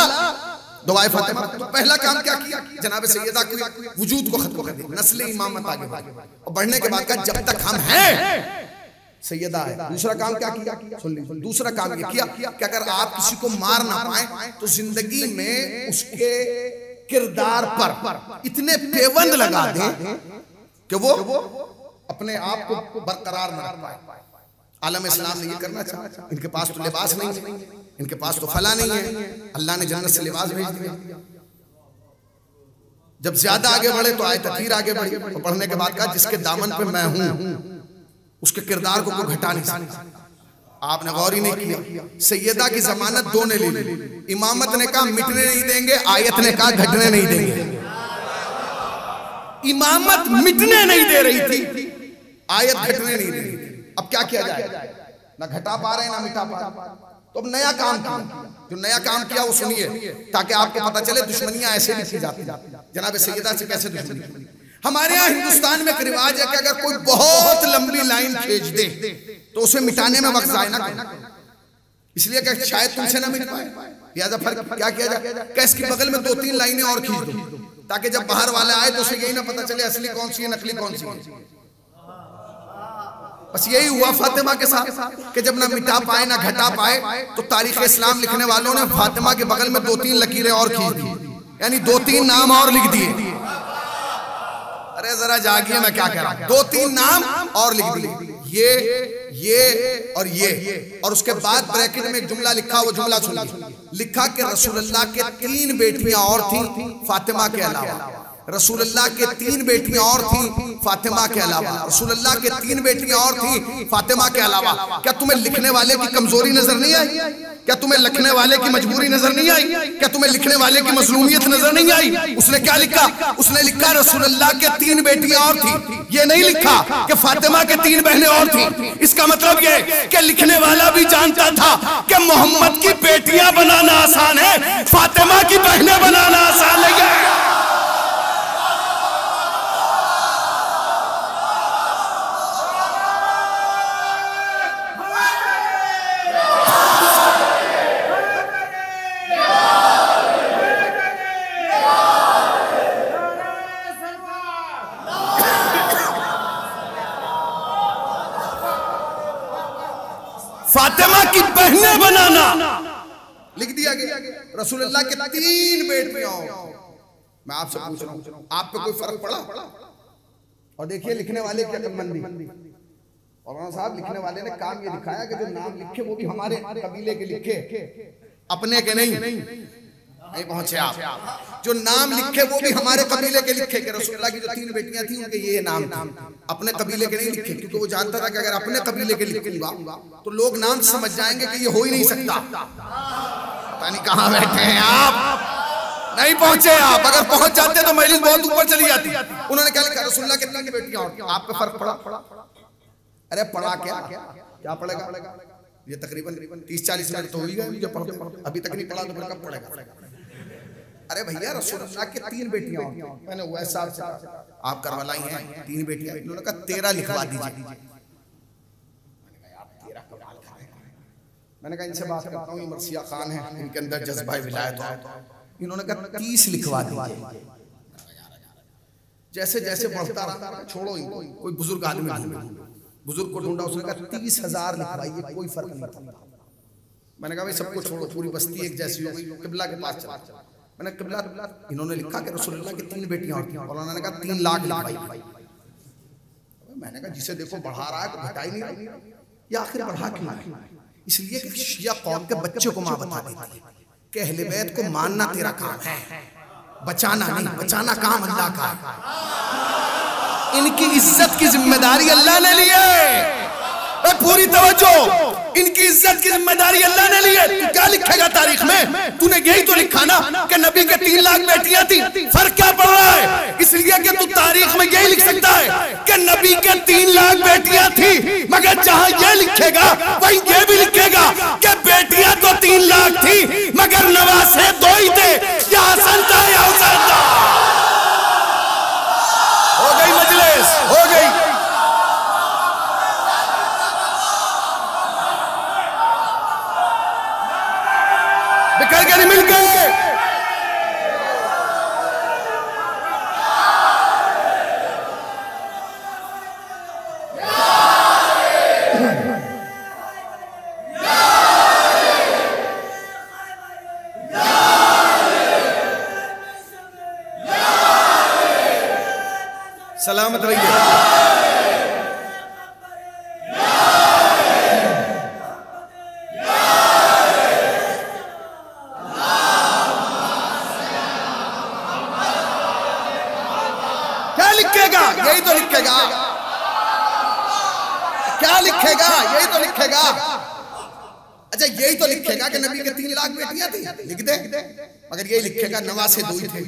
Speaker 1: दुआए फातिमा। तो पहला काम क्या किया? जनाब सैयदा को वजूद को खत्म कर दिया, नस्ल इमामत आगे बढ़ी और बढ़ने के बाद का जब तक हम हैं सैयदा है। दूसरा काम क्या किया? सुन लीजिए, दूसरा काम ये किया कि अगर आप किसी को मार ना पाए तो जिंदगी में उसके किरदार पर इतने पेबंद लगा दें कि वो अपने आप को बरकरार न रख पाए। आलम इस्लाम ने ये करना चाहा, इनके पास तो लिबास नहीं है, इनके पास तो फला नहीं है, अल्लाह ने जन्नत से लिबास भेज दिया। जब ज्यादा आगे बढ़े तो आयत तीर आगे बढ़ी, तो पढ़ने के बाद कहा जिसके दामन पे मैं हूं उसके किरदार को कोई घटा नहीं सकता। आपने गौर ही नहीं किया, सैयदा की जमानत दो ने ली, इमामत ने कहा मिटने नहीं देंगे, आयत ने कहा घटने नहीं देंगे। इमामत मिटने नहीं दे रही थी, आयत घटने नहीं दे रही थी। अब क्या किया जाए? ना घटा पा रहे ना मिटा पा रहे, तो अब नया काम किया। जो नया काम किया वो सुनिए ताकि आपको पता चले दुश्मनियां ऐसे नहीं की जाती। जनाब सैयदा से कैसे दुश्मनी? हमारे यहाँ हिंदुस्तान में एक रिवाज है कि अगर कोई बहुत लंबी लाइन खींच दे तो उसे मिटाने में वक्त जाए ना करो, इसलिए कि शायद तुमसे ना मिट पाए। लिहाजा फर्क क्या किया जाए? कैस की बगल में 2-3 लाइनें और खींच दो ताकि जब बाहर वाला आए तो उसे यही ना पता चले असली कौन सी है नकली कौन सी है। बस यही हुआ फातिमा के साथ कि जब ना मिटा पाए ना घटा पाए तो तारीख इस्लाम लिखने वालों ने फातिमा के बगल में 2-3 लकीरें और खींच दी, यानी 2-3 नाम और लिख दिए। अरे जरा जागिए, मैं क्या कह रहा हूं? 2-3 नाम और लिख दिए, ये और ये, और उसके बाद ब्रैकेट में एक जुमला लिखा, वो जुमला सुनिए। लिखा कि रसूलुल्लाह के 3 बेटियां और थी फातिमा के अलावा। रसूलुल्लाह के 3 बेटियां और थी फातिमा के अलावा। रसूलुल्लाह के 3 बेटियां और थी फातिमा के अलावा। क्या तुम्हें लिखने वाले की कमजोरी नजर नहीं आई? क्या तुम्हें लिखने वाले की मजबूरी नजर नहीं आई? क्या तुम्हें लिखने वाले की मजलूमियत नजर नहीं आई? उसने क्या लिखा? उसने लिखा रसूलुल्लाह के 3 बेटियां और थी। ये नहीं लिखा कि फातिमा के 3 बहनें और थी। इसका मतलब ये कि लिखने वाला भी जानता था कि मोहम्मद की बेटियां बनाना आसान है, फातिमा की बहनें बनाना आसान नहीं है। फातिमा की बहनें बनाना लिख दिया गया। रसूलुल्लाह के 3 बेटियां। मैं आपसे पूछ रहा हूं, आप पे कोई फर्क पड़ा? और देखिए लिखने वाले की अक्लमंदी। और साहब लिखने वाले ने काम ये दिखाया कि जो नाम लिखे वो भी हमारे कबीले के लिखे, अपने के नहीं पहुंचे आप। जो नाम लिखे वो भी हमारे कबीले के लिखे कि रसूलुल्लाह की जो 3 बेटियां थी उनके ये नाम था, अपने कबीले के नहीं लिखे, क्योंकि वो जानता था कि अगर अपने कबीले के लिखूंगा तो लोग नाम समझ जाएंगे कि ये हो ही नहीं सकता। पता नहीं कहां बैठे हैं आप, नहीं पहुंचे आप। अगर पहुंच जाते तो मजलिस बहुत ऊपर चली जाती। उन्होंने क्या लिखा? रसूलुल्लाह के 3 बेटियां और। आप पे फर्क पड़ा? अरे पड़ा क्या पड़ेगा? ये तकरीबन 30-40 मिनट तो हो ही गए मुझे पढ़ते, अभी तक नहीं पढ़ा तो फिर कब पड़ेगा? अरे भैया रसूलुल्लाह के 3 बेटियां और। मैंने वो साहब से आप करवलाई हैं 3 बेटियां, इन्होंने कहा 13 लिखवा दीजिए। मैंने कहा इनसे बात करता हूँ, ये मर्सिया खान है, इनके अंदर जज्बा विलायत है। इन्होंने कहा 30 लिखवा दीजिए। जैसे जैसे बढ़ता रहा, छोड़ो इनको, कोई बुजुर्ग आदमी बुजुर्ग को ढूंढा, उसने कहा 30,000 लिखवाइए, कोई फर्क नहीं था। मैंने कहा भाई सबको छोड़ो, पूरी बस्ती एक जैसी हो गई, किबला के पास चला। मैंने किबला इन्होंने लिखा कि रसूलुल्लाह की 3 बेटियां होती हैं। मौलाना ने कहा 3 लाख लिखवाई। मैंने कहा जिसे देखो बढ़ा रहा है तो घटा ही नहीं रहा, ये आखिर बढ़ा क्यों? इसलिए कि शिया कौम के बच्चे को मां बता देती है कि अहले बैत को मानना तेरा काम है, बचाना नहीं। बचाना काम अल्लाह का है। इनकी इज्जत की जिम्मेदारी अल्लाह ने ली है। पूरी तवज्जो, इनकी इज्जत की जिम्मेदारी अल्लाह ने ली है। तू क्या लिखेगा तारीख में? तूने यही तो लिखा ना कि नबी के 3 लाख बेटियां थी। फर्क क्या पड़ रहा है? इसलिए कि तू तारीख में यही लिख सकता है कि नबी के 3 लाख बेटियां थी, मगर जहां ये लिखेगा वहीं ये भी लिखेगा कि बेटियां तो 3 लाख थी मगर नवासे 2 ही थे, या हसन था या हुसैन था। हो गई मजलिस, हो गई। बिखर के नहीं मिल गए। सलामत रहिए। यही तो लिखेगा, क्या लिखेगा? यही तो लिखेगा। अच्छा यही तो लिखेगा कि नबी के 3 लाख बेटियां थी, लिख दे। मगर यही लिखेगा नवासे 2 ही थे।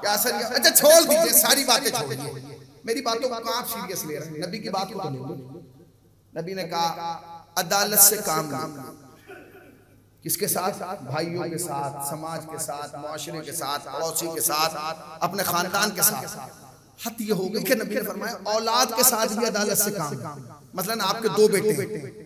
Speaker 1: क्या सर? अच्छा छोड़ दीजिए, सारी बातें छोड़ दीजिए, मेरी बातों को आप सीरियस ले रहे हैं, नबी की बात को तो ले लो। नबी ने कहा अदालत से काम लो। किसके साथ? भाइयों के साथ, समाज के साथ, मुआशरे के साथ, पड़ोसी के साथ, अपने खानदान के साथ। हद ये हो गई कि नबी ने फरमाया औलाद के साथ भी अदालत से काम। मसलन आपके 2 बेटे,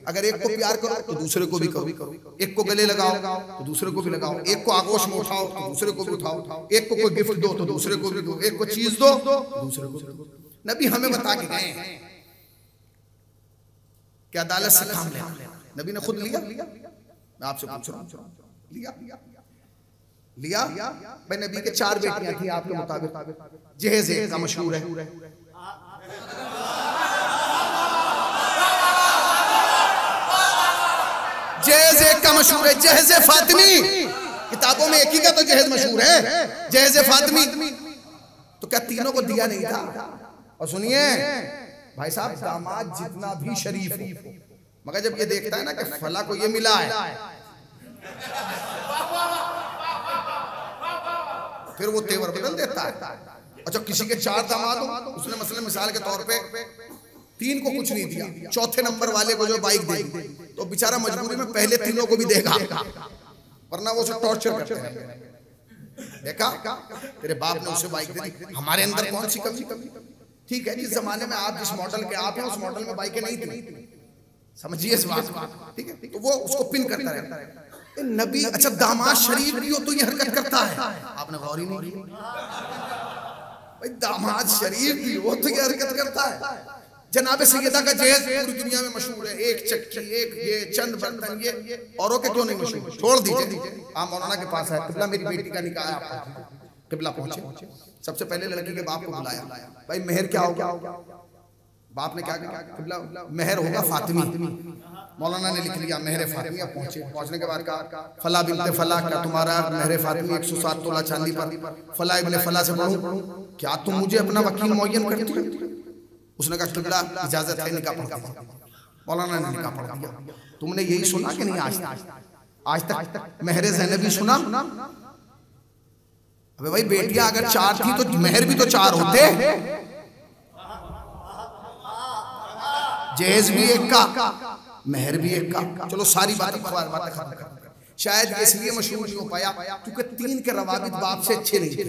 Speaker 1: अगर एक को प्यार करो तो दूसरे को भी करो, एक को गले लगाओ तो दूसरे को भी लगाओ, एक को आगोश में उठाओ तो दूसरे को भी उठाओ, एक को कोई गिफ्ट दो तो दूसरे को भी दो, एक को चीज दो तो दूसरे को भी दो। नबी हमें बता के गए कि अदालत से काम ले। नबी ने खुद लिया। मैं आपसे पूछ रहा हूं, लिया? भाई नबी के 4 बेटियां थी आपके मुताबिक। जहेज का मशहूर है, जहेज का मशहूर है, जहेज फातिमी। किताबों में एक ही का तो जहेज मशहूर है, जहेज फातिमी। तो क्या तीनों को दिया नहीं था? और सुनिए भाई साहब, दामाद जितना भी शरीफ हो, मगर जब ये देखता है ना कि फला को ये मिला है, फिर वो तेवर बदल देता है। अच्छा किसी के 4 दामाद हो, उसने मसलन मिसाल के तौर पे 3 को कुछ नहीं दिया, चौथे नंबर वाले को जो बाइक देगी तो बेचारा मजबूरी में पहले 3 को भी देगा, वरना वो उसे टॉर्चर करते हैं। देखा तेरे बाप ने उसे बाइक दे दी, हमारे अंदर कौन सी कमी? ठीक है, जिस जमाने में आप जिस मॉडल के आप हैं उस मॉडल में बाइकें नहीं थी, समझिए इस बात को, ठीक है? तो वो उसको पिन करता रहता है। नबी, अच्छा दामाद शरीफ भी हो तो ये हरकत करता है, आपने गौर ही नहीं की। भाई दामाद शरीफ भी हो तो ये हरकत करता है। जनाब सैयदा का जहेज पूरी दुनिया में मशहूर है, एक चक्की, एक ये चंद बर्तन, ये औरों के क्यों नहीं मशहूर? छोड़ दीजिए, आप मौलाना के पास है, किबला मेरी बेटी का निकाह है, किबला पहुंचे। सबसे पहले लड़की के बाप को बुलाया, भाई मेहर क्या होगा? बाप ने क्या कहा? किबला मेहर होगा फातिमी। मौलाना ने लिख लिया मेहर फातिमी। पहुंचे, पहुंचने के बाद कहा फला बिनते फला, क्या तुम्हारा मेहर फातिमी 107 तोला चांदी पर फला इब्ने फला से पढ़ूं? क्या तुम मुझे अपना वकील मुअय्यन करती हो? उसने कहा किबला इजाजत है, निकाह पढ़ दिया। मौलाना ने निकाह पढ़ दिया। तुमने यही सुना कि नहीं आज तक मेहर ज़ैनबी सुना? अबे भाई बेटियां अगर 4 थी तो मेहर भी तो 4 होते, जहेज भी एक का, मेहर भी एक का। चलो सारी बातें खत्म कर। शायद इसलिए मशहूर नहीं हो पाया क्योंकि 3 के रवाबित बाप से अच्छे नहीं थे।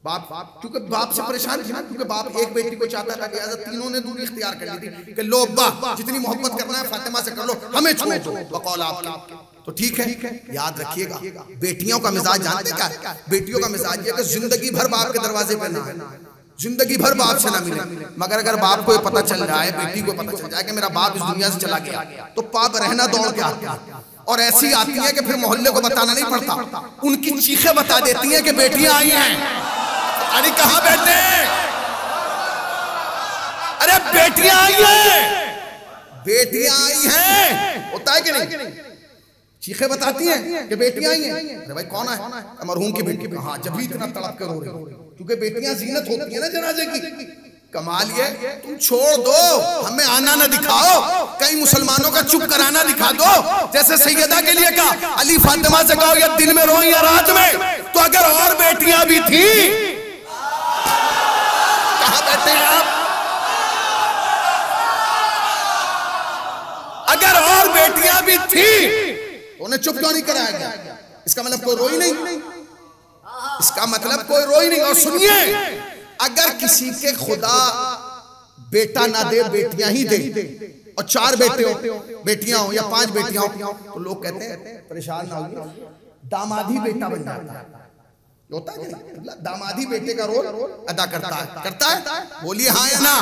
Speaker 1: बाप क्योंकि बाप से परेशान थी ना, क्योंकि बाप एक बेटी को चाहता था, लिहाजा तीनों ने दूरी इख्तियार कर ली थी कि लो अब्बा जितनी मोहब्बत करना है फातिमा से कर लो, हमें छोड़ दो बकौल आपके। तो ठीक है, याद रखिएगा बेटियों का मिजाज जानते क्या? बेटियों का मिजाज ये कि जिंदगी भर बाप के दरवाजे पे ना, जिंदगी भर बाप से ना मिले। मगर अगर बाप को पता चल रहा है, बेटी को पता चल जाए कि मेरा बाप इस दुनिया से चला गया, तो पाप रहना दौड़ के आती है और ऐसी आती है कि फिर मोहल्ले को बताना नहीं पड़ता, उनकी चीखें बता देती हैं कि बेटियां आई हैं। अरे कहां बैठे, अरे बेटियां आई हैं, बेटियां आई हैं, होता है कि नहीं? चीखें बताती हैं कि बेटियां आई हैं। अरे भाई कौन है? मरहूम की बेटी। हाँ, जब भी इतना तड़प कर रो रही, क्योंकि बेटियां जीनत होती है ना जनाजे की। कमाल ये, तुम छोड़ दो, हमें आना ना दिखाओ, कई मुसलमानों का चुप कराना दिखा दो। जैसे सैयदा के लिए कहा, अली फातिमा से कहो या दिन में रो या रात में। तो अगर और बेटियां भी थी, कहां बैठे हैं आप? अगर और बेटियां भी थी तो उन्हें चुप क्यों नहीं कराया गया? इसका मतलब कोई रोई नहीं, इसका मतलब कोई रोई नहीं। और सुनिए, अगर किसी के खुदा बेटा ना दे, बेटियां ही दे, और 4 बेटे हो, बेटियां हो या 5 बेटियां हो, तो लोग कहते हैं परेशान ना होइए, दामादी बेटा बन जाता है। होता है कि दामादी बेटे का रोल अदा करता है? बोलिए हाँ या ना?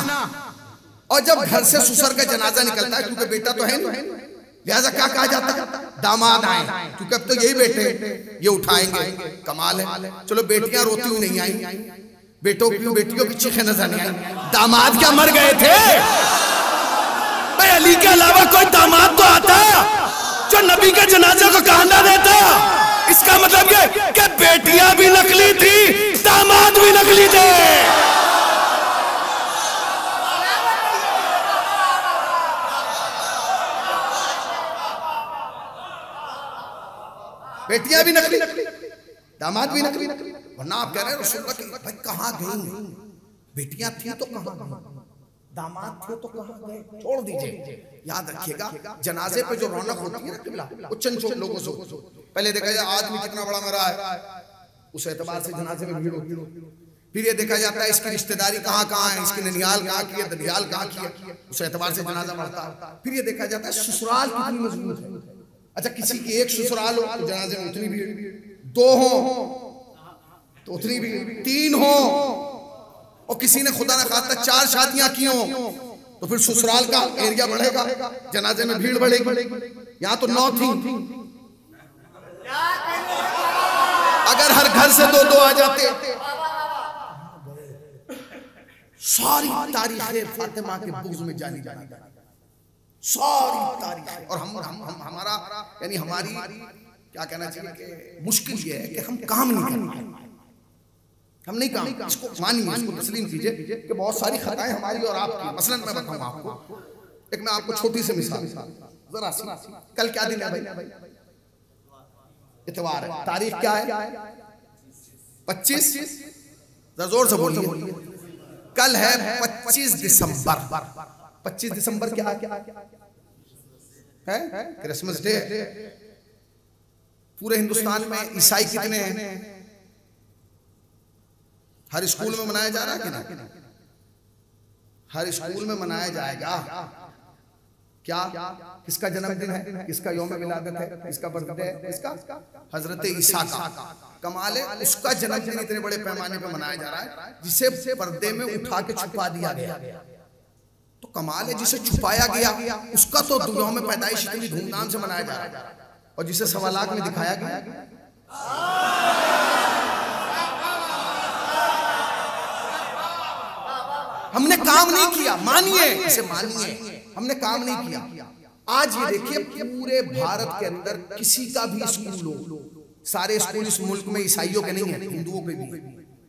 Speaker 1: और जब घर से ससुर का जनाजा निकलता है, क्योंकि बेटा तो है नहीं, लिहाजा क्या कहा जाता है? दामाद आए, क्योंकि अब तो यही बेटे ये उठाएंगे। कमाल है। चलो बेटियां रोती हुई नहीं आई, बेटियों की चीखें नजर नहीं आई, दामाद क्या मर गए थे? भाई अली के अलावा कोई दामाद तो आता जो नबी के जनाजे को कांधा देता। इसका मतलब ये कि बेटियां भी नकली थी, दामाद भी नकली थे। बेटियां भी नकली, दामाद भी नकली। वरना आप कह रहे हैं रसूलुल्लाह की भाई कहां गई? बेटियां थी तो कहां गई? दामाद थे तो कहां गए? छोड़ दीजिए। याद रखिएगा, जनाजे पे जो रौनक होती है ना किबला, वो चंद लोगों से। पहले देखा जाए आदमी कितना बड़ा मरा है, उस एतबार से जनाजे में भीड़ होती है। फिर ये देखा जाता है इसकी रिश्तेदारी कहाँ कहाँ है, इसकी ननिहाल कहाँ की है, दनियाल कहाँ की है, उस एतबार से जनाजा बढ़ता है। फिर ये देखा जाता है ससुराल कितनी मजबूत है। अच्छा, किसी की एक ससुराल हो तो जनाजे में उतनी भीड़, 2 हो तो उतनी भीड़, 3 हो, और किसी ने खुदा न खास्ता 4 शादियां की हो तो फिर ससुराल का एरिया बढ़ेगा, जनाजे में भीड़ बढ़ेगी। यहाँ तो 9 थी, अगर हर घर से 2-2 आ जाते। सारी तारीखें फातिमा के बुग़्ज़ में जानी जानी, सारी तारीखें। और हम हमारा यानी हमारी क्या कहना चाहिए कि मुश्किल ये है कि हम काम नहीं करते, हम नहीं काम, इसको मानिए, इसको तस्लीम कीजिए कि बहुत सारी खताएं हमारी और आपकी। मसलन मैं बताऊंगा आपको, एक मैं आपको छोटी सी मिसाल, जरा सी, कल क्या दिन है भाई? इतवार है। तारीख क्या है? 25, जोर से बोलिए। कल है 25 दिसंबर। 25 दिसंबर क्या है? Christmas day. पूरे हिंदुस्तान में ईसाई कितने हैं? हर स्कूल में मनाया जा रहा है कि नहीं? हर स्कूल में मनाया जाएगा। क्या? किसका जन्मदिन है? किसका यौम विलादत है? किसका बर्थडे है? किसका? हजरत ईसा का। कमाल है, उसका जन्मदिन इतने बड़े पैमाने पे मनाया जा रहा है जिसे पर्दे में उठा के छुपा दिया गया। तो कमाल है, जिसे छुपाया गया उसका तो यौम पैदाइश इतनी धूमधाम से मनाया जा रहा है, और जिसे 1.25 लाख में दिखाया गया। हमने काम नहीं किया, मानिए, इसे मानिए, हमने काम नहीं किया। आज ये देखिए, पूरे भारत के अंदर किसी का भी स्कूल हो, सारे स्कूल इस मुल्क में ईसाइयों के नहीं है, हिंदुओं के भी।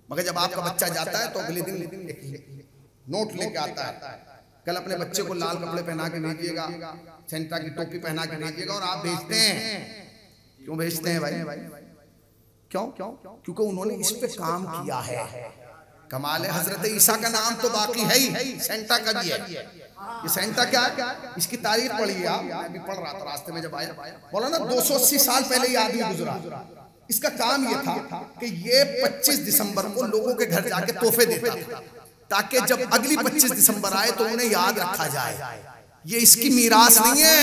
Speaker 1: मगर जब आपका बच्चा जाता है तो अगले दिन नोट लेके आता है, कल अपने बच्चे को लाल कपड़े पहना के भेजिएगा, सेंटा की टोपी पहना के भेजिएगा, और आप भेजते हैं। क्यों भेजते हैं भाई? क्यों? क्योंकि उन्होंने इस पे काम किया है। कमाल है, हजरत ईसा का नाम तो बाकी है ही, सेंटा का भी है। ये सेंटा क्या है? इसकी तारीख पढ़िए आप। मैं भी पढ़ रहा था रास्ते में जब आया, बोला ना 280 साल पहले ये आदमी गुजरा। इसका काम ये था कि ये 25 दिसंबर को लोगों के घर जाके तोहफे देता था, ताकि जब अगली 25 दिसंबर आए तो उन्हें याद रखा जाए। ये इसकी मीरास नहीं है,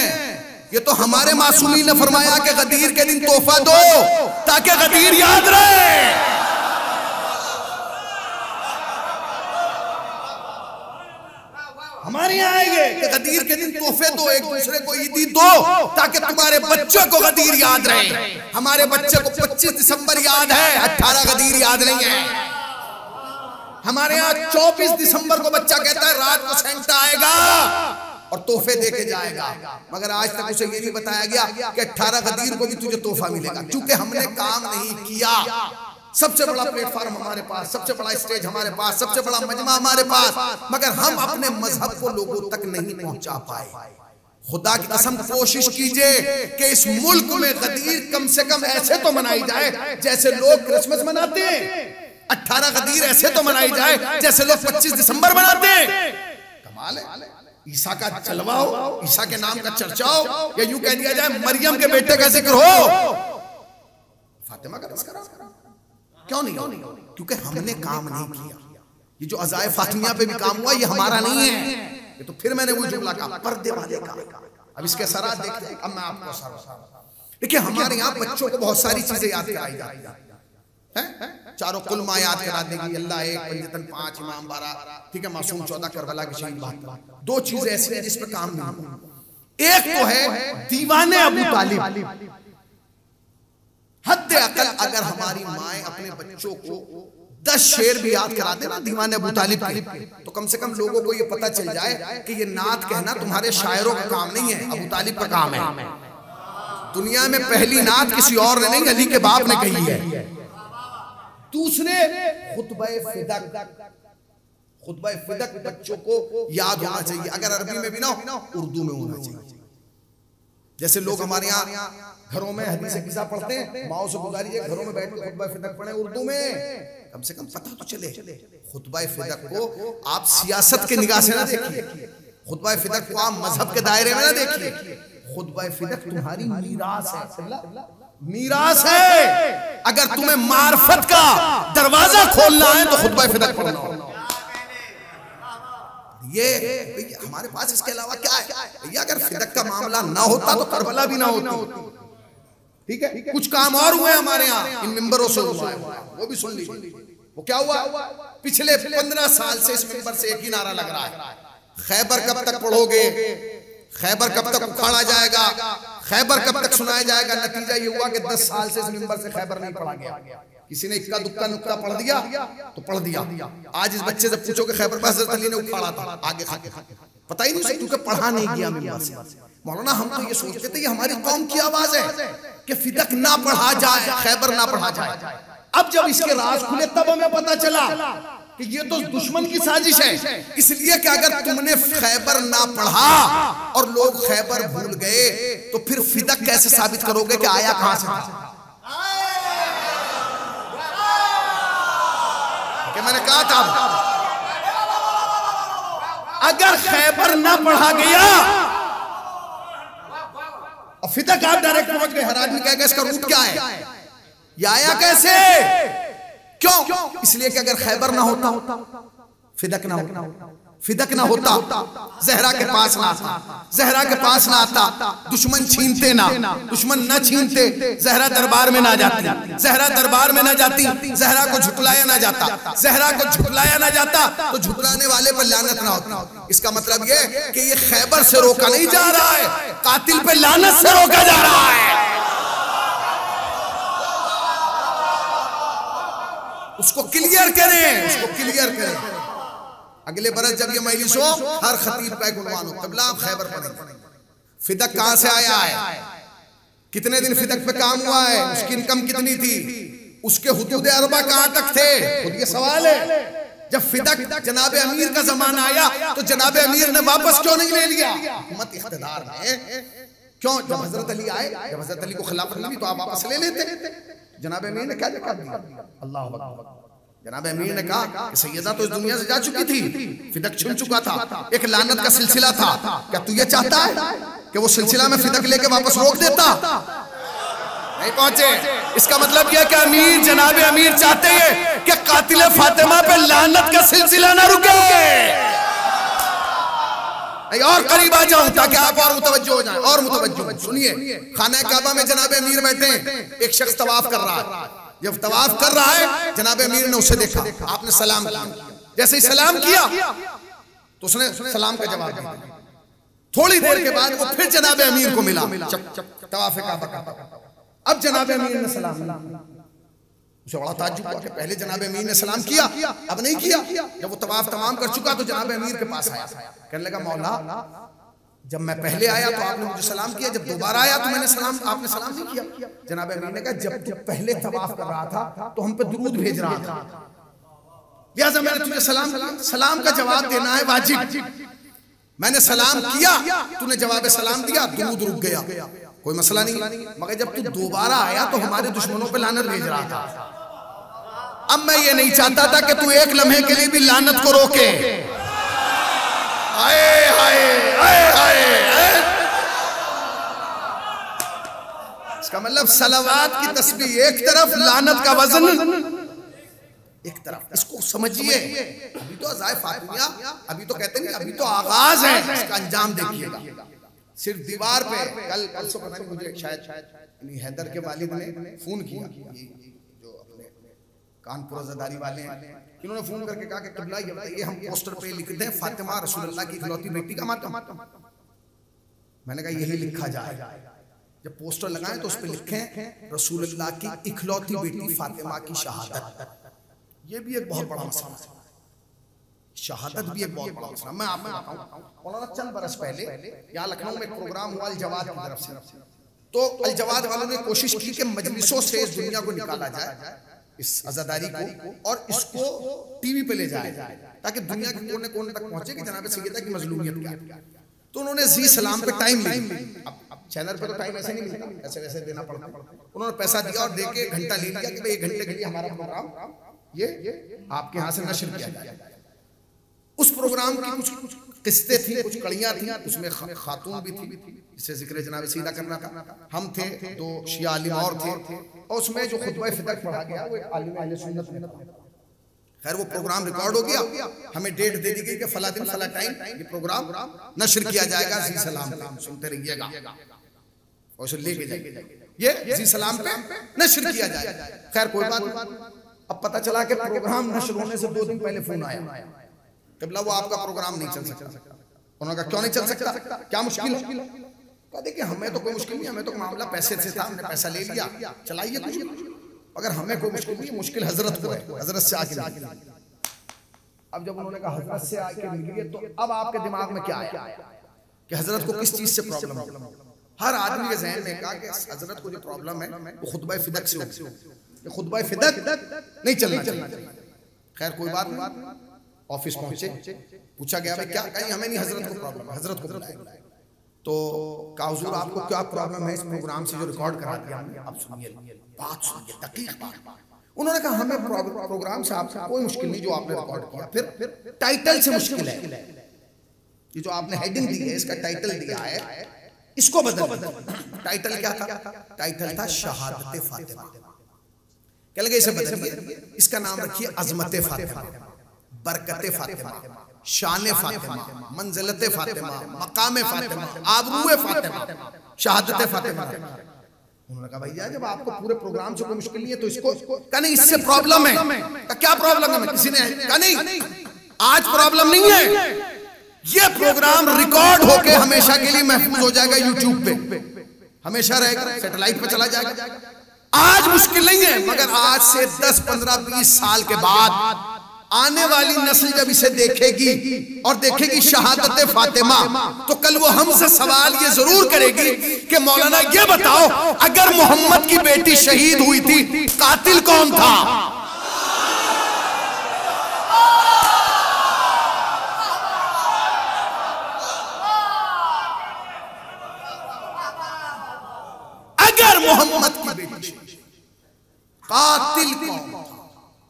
Speaker 1: ये तो हमारे मासूमीन ने फरमाया कि गदीर के दिन तोहफा दो ताकि गदीर याद रहे। हमारे यहाँ आएंगे कि गदीर के दिन तोहफे दो, एक दूसरे को ईदी दो ताकि तुम्हारे बच्चों को गदीर याद रहे। हमारे बच्चे को 25 दिसंबर याद है, 18 गदीर याद नहीं है। हमारे यहाँ 24 दिसंबर को बच्चा कहता है रात को सेंटा आएगा और तोहफे देके जाएगा, मगर आज तक उसे ये नहीं बताया गया कि 18 गदीर को भी तुझे तोहफा मिलेगा, क्योंकि हमने काम नहीं किया। सबसे बड़ा प्लेटफॉर्म हमारे पास, सबसे बड़ा स्टेज हमारे पास, सबसे बड़ा मजमा हमारे पास, मगर हम अपने मजहब को लोगों तक नहीं पहुंचा पाए। खुदा की कसम कोशिश कीजिए कि इस मुल्क में गदीर कम से कम ऐसे तो मनाई जाए जैसे लोग क्रिसमस मनाते हैं। 18 गदीर ऐसे तो मनाई जाए जैसे लोग 25 दिसंबर मनाते हैं। कमाल है। ईसा का जलवा हो, ईसा के नाम का चर्चा हो, या यूं कह दिया जाए मरियम के बेटे का जिक्र हो, फातिमा का तस्करा क्यों नहीं हो? क्योंकि हमने काम नहीं किया। ये जो अज़ाए फातिमिया पे भी काम हुआ ये हमारा नहीं है, ये तो फिर मैंने वो जुमला कहा पर्दे वाले का। अब इसके सराहत देखते हैं। अब मैं आपको देखिए, हमारे यहाँ बच्चों को बहुत सारी चीजें याद कराई जाती है। चारों कुलमा याद करा देगी, अल्लाह एक, पंजतन 5, इमाम 12, ठीक है, मासूम 14, करबला की शहीद बात। दो चीजें ऐसी हैं जिस पे काम नहीं। एक तो है दीवाने अबू तालिब। हद अकल अगर हमारी माए अपने बच्चों को 10 शेर भी याद करा दे ना दीवाने अबू तालिब के, तो कम से कम लोगों को ये पता चल जाए कि ये नात कहना तुम्हारे शायरों का काम नहीं है, अबू तालिब का काम है। दुनिया में पहली नात किसी और ने नहीं, अली के बाप ने कही है। दूसरे खुतबे फिदक, खुतबे फिदक बच्चों को याद होना चाहिए। अगर अरबी में भी ना हो, उर्दू में होना चाहिए। जैसे लोग हमारे यहाँ घरों में हदीस किस्सा पढ़ते हैं, माओ से गुजारिए घरों में बैठ के खुतबा फिदक पढ़े उर्दू में, कम से कम पता तो चले। खुतबा फिदक को आप सियासत के निगाह से ना देखिए, खुतबा फिदक को आप मजहब के दायरे में ना देखिए। खुतबा फिदक तुम्हारी मीरास है, मीरास है। अगर तुम्हें मार्फत का दरवाजा खोलना है तो खुतबा फिदक पढ़ना। ये हमारे पास इसके अलावा क्या है? ये अगर फिदक का मामला ना होता तो करबला भी ना होती, ठीक है। कुछ काम और हुए हमारे यहाँ इन मिंबरों से हुआ है, वो भी सुन लीजिए। वो क्या हुआ? पिछले 15 साल से इस मिंबर से एक ही नारा लग रहा है, खैबर कब तक पढ़ोगे, खैबर कब तक उखाड़ा जाएगा, खैबर कब तक सुनाया जाएगा। नतीजा ये हुआ कि 10 साल से इस मिंबर से खैबर नहीं पढ़ा गया। किसी ने इक्का दुक्का नुक्ता पढ़ दिया तो पढ़ दिया। आज इस बच्चे से पूछो कि खैबर पास हज़रत अली ने उखाड़ा था, आगे पता ही नहीं, क्योंकि पढ़ा नहीं गया मिंबर से। मौलाना हम तो ये सोचते थे ये हमारी कौम की आवाज है कि फिदक ना पढ़ा जाए, खैबर ना पढ़ा जाए। अब जब इसके राज खुले तब हमें पता चला कि ये तो दुश्मन की साजिश है। इसलिए कि अगर तुमने खैबर ना पढ़ा और लोग खैबर भूल गए तो फिर फिदक कैसे साबित करोगे कि आया कहां से था? कि मैंने कहा था अगर खैबर ना पढ़ा गया और फिदक आप डायरेक्ट पहुंच गए, हर आदमी कहेगा इसका रूट क्या है, ये आया कैसे, क्यों? इसलिए कि अगर खैबर ना होता फिदक ना होता, फिदक ना होता जहरा के पास ना आता, जहरा के पास ना आता, दुश्मन छीनते ना, दुश्मन ना छीनते, जहरा दरबार में ना जाती, जहरा दरबार में ना जाती, जहरा को झुटलाया ना जाता, जहरा को झुटलाया ना जाता तो झुटलाने वाले पर लानत ना होती। इसका मतलब ये कि ये खैबर से रोका नहीं जा रहा है, कातिल पे लानत से रोका जा रहा है। उसको क्लियर करें, उसको क्लियर करें। अगले बरस जब ये मजलिस हो, हर खतीब का एक उन्वान हो, तबला आप खैबर पढ़ेंगे। फिदक कहां से आया है, कितने दिन फिदक पे काम हुआ है, उसकी इनकम कितनी थी, उसके हुदूद अरबा कहां तक थे, खुद ये सवाल है। जब फिदक जनाबे अमीर का जमाना आया तो जनाबे अमीर ने वापस क्यों नहीं ले लिया? हुकूमत इख्तिदार में क्यों? जब हजरत अली आए, जब हजरत अली को खिलाफत मिली तो आप वापस ले लेते। जनाबे अमीर ने क्या जवाब दिया? अल्लाह अकबर। जनाब अमीर ने कहा कि सैयदा तो इस दुनिया से जा चुकी थी, फिदक छिन चुका था, एक लानत का सिलसिला था, क्या तू ये चाहता है कि वो सिलसिला में फिदक लेके वापस रोक देता? नहीं पहुंचे। इसका मतलब यह कि अमीर जनाब अमीर चाहते हैं कि कातिल फातिमा पे लानत का सिलसिला ना रुके। और करीब आ जाऊं ताकि आप और मुतवज्जो हो जाएं, और मुतवज्जो। सुनिए, खाना काबा में जनाब अमीर बैठे हैं, एक शख्स तवाफ कर रहा है। जब तवाफ कर रहा है जनाब अमीर ने उसे देखा, आपने सलाम किया, जैसे ही सलाम किया तो उसने सलाम का जवाब दिया। थोड़ी देर के बाद वो फिर जनाब अमीर को मिला तवाफ़ काबा करता। अब जनाब अमीर ने सलाम, उसे बड़ा ताज्जुब हुआ कि पहले जनाब अमीर ने सलाम किया, अब नहीं किया। जब वो तवाफ तमाम कर चुका तो जनाब अमीर के पास आया, कहने लगा मौला जब मैं पहले आया तो आपने मुझे सलाम किया, जब दोबारा आया तो मैंने सलाम, आपने सलाम नहीं किया। जनाब अमीर ने कहा जब पहले तवाफ कर रहा था तो हम पे दुरूद भेज रहा था, लिहाजा मैंने तुझे सलाम किया। सलाम का जवाब देना है वाजिब। मैंने सलाम किया, तूने जवाब सलाम दिया, दुरूद रुक गया, कोई मसला नहीं। मगर जब तू दोबारा आया तो हमारे दुश्मनों पे लानत भेज रहा था। अब मैं ये नहीं चाहता था कि तू एक लम्हे के लिए भी लानत को रोके। आए हाय आए हाय, इसका मतलब सलावात की तस्बीह एक तरफ, लानत का वजन एक तरफ। इसको समझिए। अभी तो अज़ाए फातिमिया, अभी तो कहते नहीं, अभी तो आगाज है, इसका अंजाम देखिएगा। सिर्फ दीवार पे कल परसों पता नहीं मुझे शायद हैदर के वालिद ने फोन किया, जो अपने कानपुर ज़दारी वाले हैं, इन्होंने फोन करके कहा कि क़िबला ये बताइए हम पोस्टर पे लिख दें फातिमा रसूलुल्लाह की इकलौती बेटी का मातम। मैंने कहा यही लिखा जाए, जब पोस्टर लगाएं तो उस पे लिखें रसूलुल्लाह की इकलौती बेटी फातिमा की शहादत। ये भी एक बहुत बड़ा मसला है, शहादत भी एक बहुत बड़ा मसला। मैं आपको बताऊं, मौलाना चंद बरस पहले यहाँ लखनऊ में एक प्रोग्राम हुआ अल-जवाद की तरफ से, तो अल-जवाद वालों ने कोशिश की कि मजलिसों से इस दुनिया को निकाला जाए, इस अज़ादारी को, और इसको टीवी पे ले जाए ताकि दुनिया के कोने कोने तक पहुंचे कि जनाब सैयदा की मजलूमियत क्या है। तो उन्होंने जी सलाम पे टाइम लिया। अब चैनल पे तो टाइम ऐसे नहीं मिलता, ऐसे वैसे देना पड़ता। उन्होंने पैसा दिया और दे के घंटा ले लिया कि भाई 1 घंटे के लिए हमारा प्रोग्राम ये आपके यहाँ से नशर किया जाए। उस प्रोग्राम की कुछ किस्तें थी, कुछ कड़ियाँ थी, उसमें खातून भी थी जिससे जिक्र जनाब सीधा करना था, हम थे, 2 शिया आलिम और थे, और उसमें जो खुतबा फिदक पढ़ा गया वो एक आलिम अहले सुन्नत में था। खैर वो प्रोग्राम रिकॉर्ड हो गया, हमें डेट दे दी गई कि फला दिन फला टाइम ये प्रोग्राम नशर किया जाएगा, जी सलाम पे सुनते रहिएगा और उसे लेके जाइए, ये जी सलाम पे नशर किया जाएगा। खैर कोई बात नहीं। अब पता चला कि प्रोग्राम नशर होने से 2 दिन पहले फोन आया, क़िबला वो आपका प्रोग्राम नहीं चल सकता। उन्होंने कहा क्यों नहीं चल सकता, क्या मुश्किल है? कहा देखिए हमें तो कोई मुश्किल नहीं, हमें तो मामला पैसे से था, हमने पैसा ले लिया, चलाइए कुछ, अगर हमें कोई मुश्किल नहीं, मुश्किल हजरत को है, हजरत से आके। अब जब उन्होंने कहा हजरत से आके मिलिए, तो अब आपके दिमाग में क्या आया कि हजरत को किस चीज से प्रॉब्लम है? हर आदमी के ज़हन में कहा कि हजरत को जो प्रॉब्लम है वो खुतबा फिदक से होगी, खुतबा फिदक नहीं चलना चाहिए। खैर कोई बात नहीं। ऑफिस पहुंचे, पूछा गया भाई क्या? कहीं हमें नहीं, हजरत को प्रॉब्लम है, हजरत को बुलाया। तो कहा हुजूर आपको क्या प्रॉब्लम है इस प्रोग्राम से जो रिकॉर्ड करा दिया हमने? आप सुनिए, बात सुनिए, दकीक बात। उन्होंने कहा हमें प्रोग्राम से आपसे कोई मुश्किल नहीं जो आपने रिकॉर्ड किया, फिर टाइटल से मुश्किल है। ये जो आपने हेडिंग दी है, इसका टाइटल दिया है, इसको बदल। टाइटल क्या था? टाइटल था शहादत फातिमा। क्या लगे इसे बदलिए, इसका नाम रखिए अजमत फातिमा, बरकत फातिमा, शान फातिमा, मंजिलत फातिमा, मकाम फातिमा, आबरूए फातिमा, शहादत फातिमा। उन्होंने कहा भैया जब आपको पूरे प्रोग्राम से कोई मुश्किल नहीं है तो इसको कहा नहीं, इससे प्रॉब्लम है। क्या प्रॉब्लम है? किसी ने कहा नहीं आज प्रॉब्लम नहीं है, ये प्रोग्राम रिकॉर्ड होके हमेशा के लिए महफूज हो जाएगा यूट्यूब पे, हमेशा रहेगा, सैटेलाइट पे चला जाएगा। आज मुश्किल नहीं है, मगर आज से 10, 15, 20 साल के बाद आने वाली नस्ल जब इसे देखेगी और देखेगी शहादत फातिमा, तो कल वो हमसे सवाल ये जरूर करेगी कि मौलाना ये बताओ अगर मोहम्मद की बेटी शहीद हुई थी, कातिल कौन था? अगर मोहम्मद की बेटी कातिल कौन था?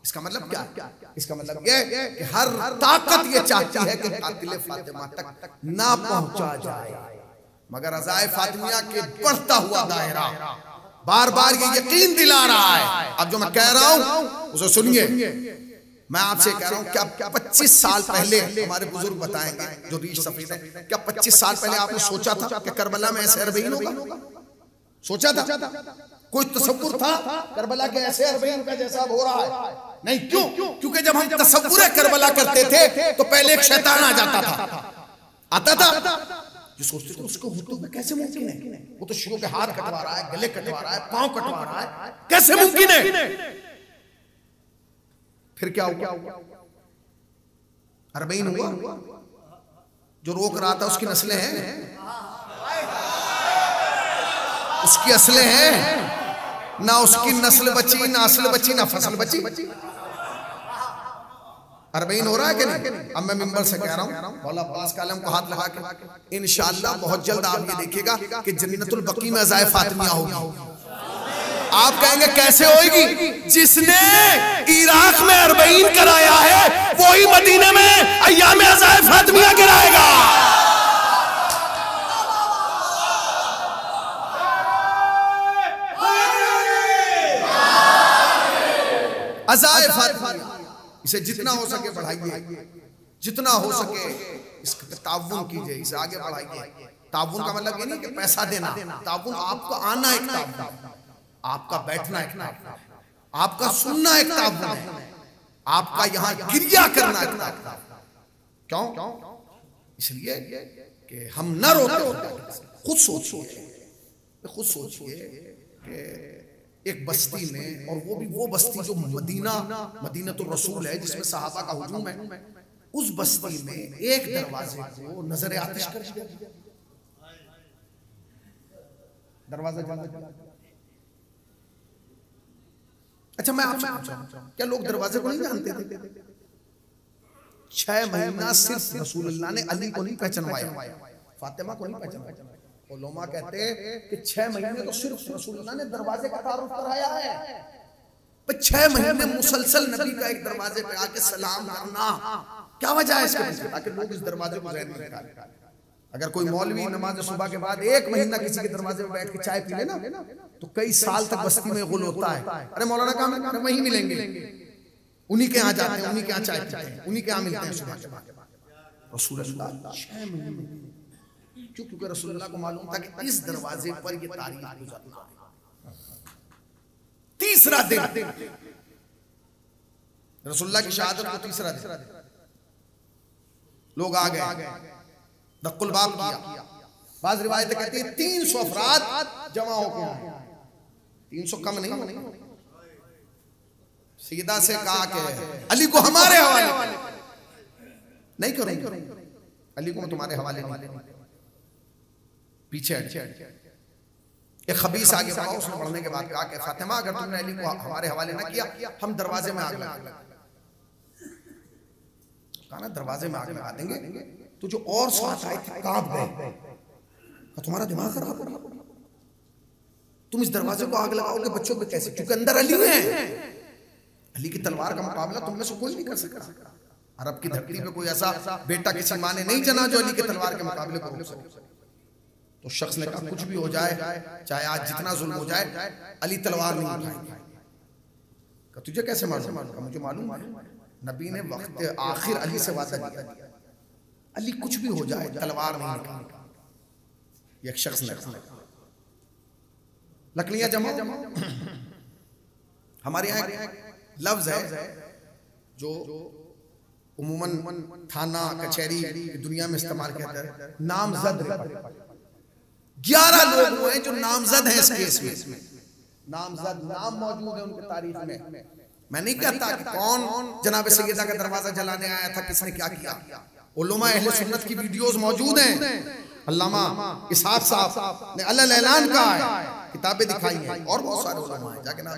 Speaker 1: इसका मतलब क्या? इसका मतलब ये कि हर ताकत ये चाहती है कि कातिल फातिमा तक ना पहुंचा जाए, मगर अज़ाए फातिमिया के बढ़ता हुआ दायरा बार बार ये यकीन दिला रहा है। अब जो मैं कह रहा हूं उसे सुनिए, मैं आपसे कह रहा हूं क्या 25 साल पहले हमारे बुजुर्ग बताएंगे जो रीश सफीद है, क्या 25 साल पहले आपने सोचा था कि करबला में ऐसे अरबईन होगा? सोचा था? कोई तसव्वुर था करबला के ऐसे अरबईन का जैसा हो रहा है? नहीं। क्यों? क्योंकि जब हम तसव्वुर करबला करते थे तो पहले एक शैतान आ जाता था, आता था, जो सोचते थे उसको हुर्दू में कैसे मुमकिन है, वो तो शियों के हाथ कटवा रहा है, गले कटवा रहा है, पांव कटवा रहा है, कैसे मुमकिन है? फिर क्या हुआ? अरबईन हुआ। जो रोक रहा था उसकी नस्लें हैं, उसकी असलें हैं, ना उसकी नस्ल बची, ना असल बची, ना फसल बची। अरबईन हो रहा है कि नहीं? अब मैं मिंबर से कह रहा हूं, मौला अब्बास का आलम को हाथ लगा के इंशाअल्लाह बहुत जल्द आप ये देखिएगा कि जन्नतुल बकी में अज़ाए फातिमिया होगी। आप कहेंगे कैसे होगी? जिसने इराक में अरबईन कराया है वही मदीने में अय्याम अज़ाए फातिमिया कराएगा। अज़ाए फातिमिया, इसे जितना हो सके बढ़ाइए, जितना हो सके इसका ताउन कीजिए, इसे आगे बढ़ाइए। ताउन का मतलब ये नहीं कि पैसा देना, ताउन आपका आना एक ताउन, आपका बैठना एक ताउन, आपका सुनना एक ताउन है, आपका यहाँ गिरिया करना एक ताउन। क्यों? इसलिए कि हम न रोते। खुद सोचिए कि एक बस्ती में, और वो भी वो बस्ती जो मदीनतुर रसूल है, जिसमें सहाबा का हुजूम है, उस बस्ती में एक दरवाजे को नजर आतिश कर दिया। दरवाजा जला। अच्छा, मैं आपसे पूछूं, क्या लोग दरवाजे को नहीं जानते थे? 6 महीना सिर्फ रसूलुल्लाह ने अली को नहीं पहचानवाया, फातिमा को नहीं पहचानवाया। उलमा कहते हैं कि 6 महीने तो सिर्फ रसूलुल्लाह ने दरवाजे का तारुफ कराया है। 6 महीने मुसलसल नबी का एक दरवाजे पे आके सलाम करना, क्या वजह है इसके पीछे? ताकि लोग इस दरवाजे को ज़हन में रखें। अगर कोई मौलवी नमाज सुबह के बाद 1 महीना किसी के दरवाजे पे बैठ के चाय पी लेना तो कई साल तक बस्ती में गुल होता है। अरे मौलाना कहाँ है? वहीं मिलेंगे, उन्हीं के यहाँ जाते हैं, उन्हीं के यहाँ चाय पीते हैं, उन्हीं के यहाँ मिलते हैं सुबह के बाद। रसूलुल्लाह 6 महीने, क्योंकि रसूलुल्लाह को मालूम था कि इस दरवाजे पर ये तारीख गुजरना है। तीसरा दिन रसूलुल्लाह की शहादत को, तीसरा दिन लोग आ गए, दक्कुल बाब किया। बाज़ रिवायत कहती है 300 अफराद जमा होकर आए, 300 कम नहीं। सीधा से कहा कि अली को हमारे हवाले नहीं करेंगे, अली को तुम्हारे हवाले नहीं। पीछे एक खबीस आगे बढ़ा, उसने बढ़ने के बाद कहा कि फातिमा, अगर तुमने अली को हमारे हवाले ना किया हम दरवाजे में आग लगा देंगे। कहा ना दरवाजे में आग लगा देंगे। तो जो और साथ आए थे कांप गए, तुम्हारा दिमाग खराब हो, तुम इस दरवाजे को आग लगाओगे बच्चों पे कैसे? क्योंकि अंदर अली है, अली की तलवार का मुकाबला तुम में से कोई नहीं कर सकता। अरब की धरती पे कोई ऐसा बेटा किसी माँ ने नहीं जना जो अली की तलवार के मुकाबले को रोक सके। तो शख्स ने कहा कुछ भी हो जाए, चाहे आज जितना जुल्म हो जाए, अली तलवार नहीं उठाएंगे। कहा तुझे कैसे मालूम? मुझे मालूम है, नबी ने वक्त आखिर अली से वादा किया, अली कुछ भी हो जाए तलवार नहीं उठाएंगे। एक शख्स ने लकड़ियां जमा। हमारे यहाँ लफ्ज है जो उम्मन थाना कचहरी की दुनिया में इस्तेमाल किया जाता है, नामजद रिपोर्ट। 11 लोग हुए जो नामजद हैं इस केस में। नामजद नाम मौजूद है उनकी तारीख में। मैं नहीं कहता कि कौन जनाब सैयदा का दरवाजा जलाने आया था, किसने क्या किया। उलमा अहले सुन्नत की वीडियोस मौजूद हैं। अल्लामा इसहाक साहब ने अल ऐलान कहा है, किताबें दिखाई हैं, और बहुत सारे उलमा हैं, जाके नाम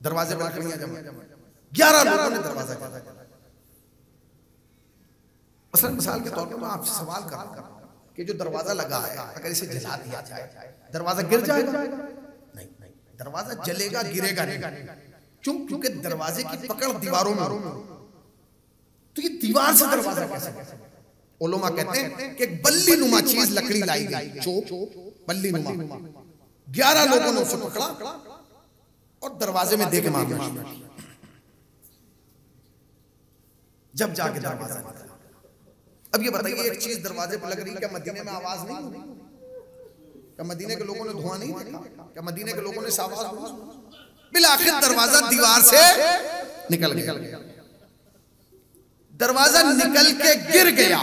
Speaker 1: दरवाजे पर लकड़ियां जमा। 11 लोगों ने दरवाजा जला। मिसाल के तौर पर मैं आपसे सवाल कर रहा हूं कि जो दरवाजा लगा है अगर इसे जला दिया जाए दरवाजा गिर जाएगा? नहीं, दरवाजा जलेगा, गिरेगा नहीं। क्यों? क्योंकि दरवाजे की पकड़ दीवारों में, तो ये दीवार से दरवाजा कैसे? उलमा कहते हैं कि एक बल्ली नुमा चीज लकड़ी लाई गई, चोप बल्ली नुमा, 11 लोगों ने उसे पकड़ा और दरवाजे में दे के मारा। जब जाके दरवाजा, अब ये बताइए एक चीज दरवाजे पर लग रही, क्या मदीने में आवाज नहीं होगी? क्या मदीने के लोगों ने धुआं नहीं देखा? क्या मदीने के लोगों ने आवाज? बिलाखिर दरवाजा दीवार से निकल गया। दरवाजा निकल के गिर गया।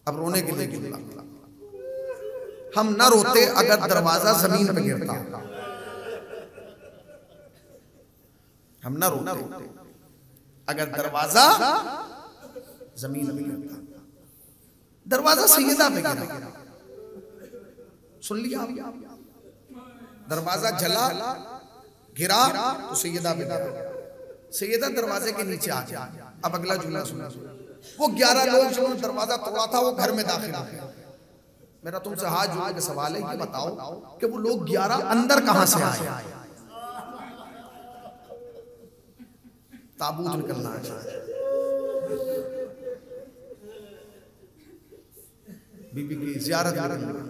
Speaker 1: अब रोने के लिए गिरा। हम न रोते अगर दरवाजा जमीन पे गिरता, हम न रोते अगर दरवाजा जमीन पे गिरता। दरवाजा सैयदा पे गिरा, सुन लिया? दरवाजा जला, गिरा तो सैयदा पे गिरा। सैयदा दरवाजे के नीचे आ गया। अब अगला जुमला सुना। वो 11 लोग जो दरवाजा तोड़ा था वो घर में दाखिल हो गए। मेरा तुमसे हाथ जोड़ के सवाल है, ये बताओ कि वो लोग 11 अंदर कहां से आए? ताबूत निकलना है, बीबी की ज़ियारत करना।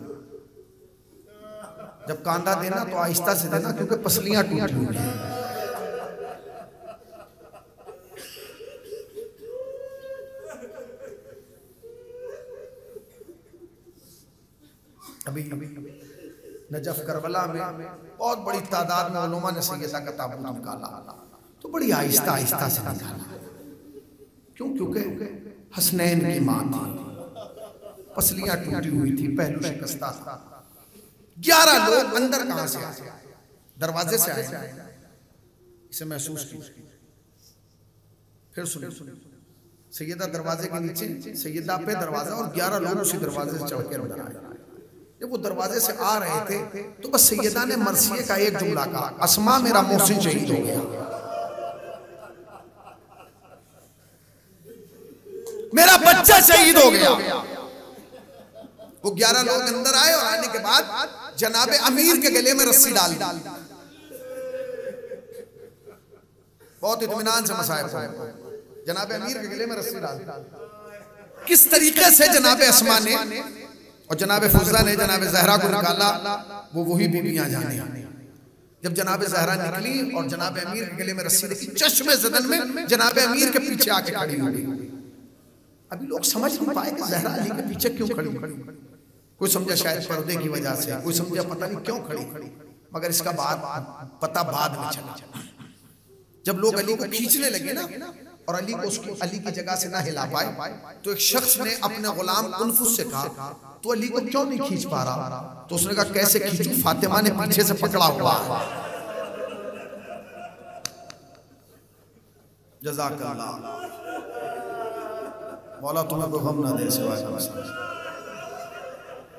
Speaker 1: जब कांधा देना तो आहिस्ता से देना, क्योंकि पसलियां टूटी हुई हैं। अभी नजफ करबला में बहुत बड़ी तादाद में उलमा ने सैयदा का ताबूत निकाला, तो बड़ी आहिस्ता आहिस्ता से निकाला। क्यों? क्योंकि हसनैन की मां थी, पसलियां टूटी हुई थी, पहलू शिकस्ता था। 11 लोग अंदर कहां से आए? दरवाजे से आए। इसे महसूस कीजिए। फिर सुनिए, सैयदा दरवाजे के नीचे, सैयदा पे दरवाजा, और 11 लोग उसी दरवाजे से चढ़ के अंदर आए। जब वो दरवाजे से आ रहे थे तो बस सैयदा ने मरसिए का एक जुमला कहा, अस्मा मेरा मोहसिन शहीद हो गया, मेरा बच्चा शहीद हो गया। वो 11 लोग अंदर आए और आने के बाद जनाबे अमीर के गले में रस्सी डाल दी। बहुत इत्मीनान से मसाइब, जनाबे अमीर के गले में रस्सी डाल दी। किस तरीके से जनाबे अस्मा ने और जनाबे फुज़ा ने जनाबे ज़हरा को निकाला, वो वही बीबियां जाने। जब जनाबे ज़हरा निकली और जनाबे अमीर के गले में रस्सी देखी, चश्मे ज़दन में जनाबे अमीर के पीछे आके खड़ी हो गई। अभी लोग समझ नहीं पाए कि ज़हरा अली के पीछे क्यों खड़ी। कोई समझा शायद पर्दे की वजह से, कोई समझा पता नहीं क्यों खड़ी, मगर इसका पता बाद में चला। जब लोग अली को खींचने लगे ना, और अली को उसको अली की जगह से ना हिला पाए, तो एक शख्स ने अपने गुलाम उनफुस से कहा, तो अली को क्यों नहीं खींच पा रहा? तो उसने कहा, कैसे खींचूं, फातिमा ने पीछे से पकड़ा हुआ। जज़ाकल्लाह, मौला तुम्हें को गम ना दे सिवाय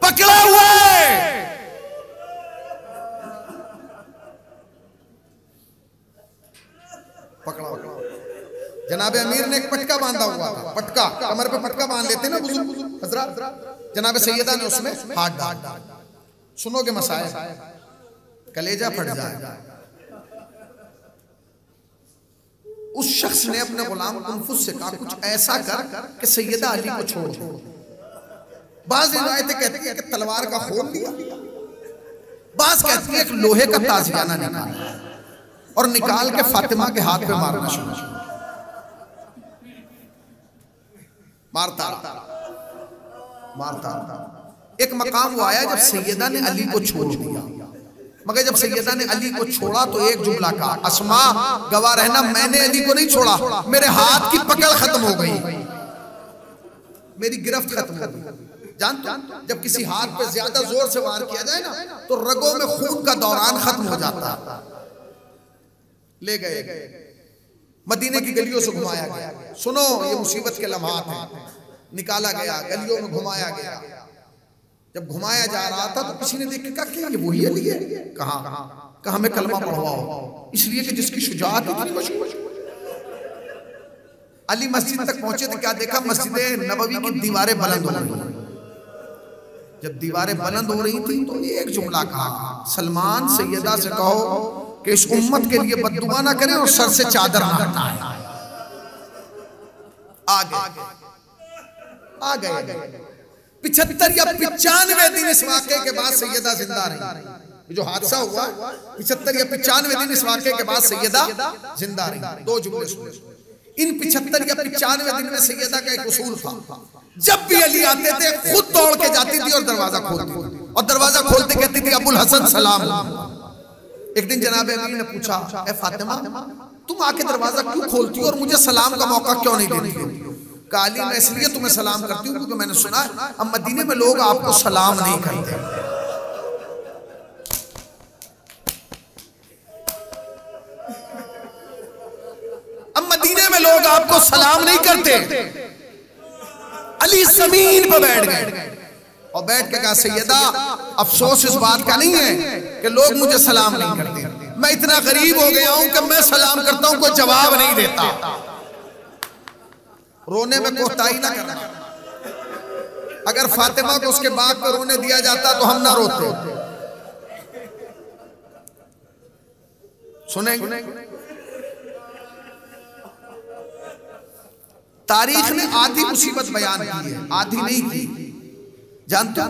Speaker 1: पकड़ा हुआ है। पकड़ा। जनाबे अमीर ने एक पटका बांधा हुआ था, पटका कमर पे पटका बांध लेते ना बुजुर्ग हजरात। जनाबे सैयदा ने उसमें हाथ डाल। सुनोगे मसाइल, कलेजा फट जाएगा। उस शख्स ने अपने गुलाम उनफुस से कहा, कुछ ऐसा कर कि सैयदा अली को छोड़ दो। बाज़ रिवायतें कहती हैं कि तलवार का खोल दिया, बाज़ कहती है एक लोहे का ताजियाना निकाला और निकाल के फातिमा के हाथ पे मारना शुरू किया। मारता एक मकाम वो आया जब सैयदा ने अली को छोड़ दिया, मगर जब सैयदा ने अली को छोड़ा तो एक जुमला कहा, अस्मा गवाह रहना, मैंने अली को नहीं छोड़ा, मेरे हाथ की पकड़ खत्म हो गई, मेरी गिरफ्त खत्म हो गई। जानते जब किसी हाथ पे ज्यादा जोर से वार किया जाए ना, तो रगों में खून का दौरान खत्म हो जाता। ले गए, मदीने की गलियों से घुमाया गया। सुनो, ये मुसीबत के लम्हात हैं। निकाला गया, गलियों में घुमाया गया। जब घुमाया जा रहा था तो किसी ने देख के कहा, क्या ये वही अली है? कहा हमें कलमा पढ़वाओ, इसलिए कि जिसकी शुजाअत इतनी मशहूर। अली मस्जिद तक पहुंचे तो क्या देखा, मस्जिद नबवी की दीवारें बुलंद हो रही। जब दीवारें बुलंद हो रही थी तो एक जुमला कहा, सलमान सैयदा से कहो कि इस उम्मत के लिए बद्दुआ ना करें और सर से चादर ना हटाएं। आ गए 75 या 95 दिन इस वाक़े के बाद सैयदा जिंदा रही। जो हादसा हुआ 75 या 95 दिन इस वाक़े के बाद सैयदा जिंदा रही। दो जुमले सुने। इन 75 या 95 दिन में सैयदा का एक उसूल था, जब भी अली आते थे खुद दौड़ के जाती थी और दरवाजा खोलती थी। और दरवाजा खोलते कहती थी अबुल हसन सलाम। एक दिन जनाब अमीर ने पूछा, ए फातिमा तुम आके दरवाजा क्यों खोलती हो और मुझे सलाम का मौका क्यों नहीं देती हो? कहा अली मैं इसलिए तुम्हें सलाम करती हूँ क्योंकि मैंने सुना है अब मदीने में लोग आपको सलाम नहीं करते। अब मदीने में लोग आपको सलाम नहीं करते। अली जमीन पर बैठ गए और बैठ के कहा सैयदा अफसोस इस बात का नहीं है कि लोग मुझे सलाम नहीं करते, मैं इतना गरीब हो गया हूं कि मैं सलाम करता हूं कोई जवाब नहीं देता। रोने में कोताही ना करना। अगर फातिमा को उसके बाप को रोने दिया जाता तो हम ना रोते। सुनेंगे तारीख ने आधी मुसीबत बयान की है, आधी नहीं की। जानते हो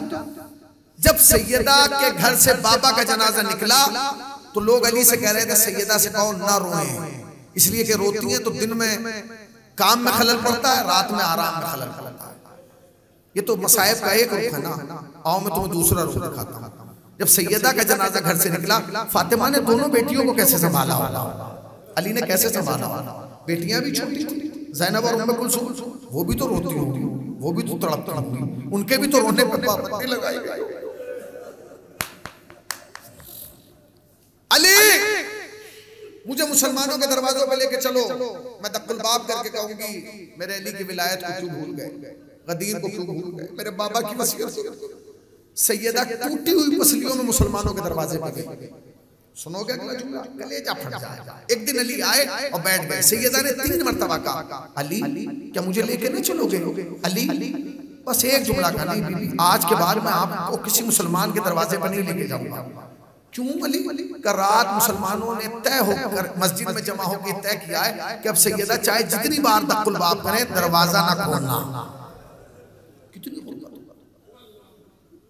Speaker 1: जब सैयदा के घर से बाबा का जनाजा निकला तो लोग अली से कह रहे थे सैयदा से कहो ना रोए, इसलिए कि रोती है तो दिन में काम में खलल पड़ता है, रात में आराम में खलल पड़ता है। ये तो मसाइब का एक रुख है ना। आओ मैं तुम्हें दूसरा रुख दिखाता हूं। जब सैयदा का जनाजा घर से निकला फातिमा ने दोनों बेटियों को कैसे संभाला होगा, अली ने कैसे संभाला होगा। बेटियां भी छोटी थी, ज़ैनब और उम्मे कुलसूम, वो भी तो रोती होंगी, वो भी तो तड़पती होंगी, उनके भी तो रोने पर पाबंदी लगाई गई। अली मुझे मुसलमानों के दरवाजों पे लेके चलो, मैं दक्कुल बाब करके कहूंगी मेरे अली की विलायत को क्यों भूल गए, गदीर को क्यों भूल गए, मेरे बाबा की वसीयत। सैयदा टूटी हुई पसलियों में मुसलमानों के दरवाजे पे गई। सुनोगे अगला जुमला, कलेजा फट जाएगा। एक दिन अली आए और बैठ गए। सैयदा ने 3 मरतबा कहा अली क्या मुझे लेके नहीं चलोगे? अली बस एक जुमला कहा, नहीं बीबी आज के बाद मैं आपको किसी मुसलमान के दरवाजे पर नहीं लेके जाऊंगा। क्यों अली? का रात मुसलमानों ने तय होकर मस्जिद में जमा होकर तय किया है कि अब सैयदा चाहे जितनी बार दक्कुल बाब करें दरवाजा ना खोलना।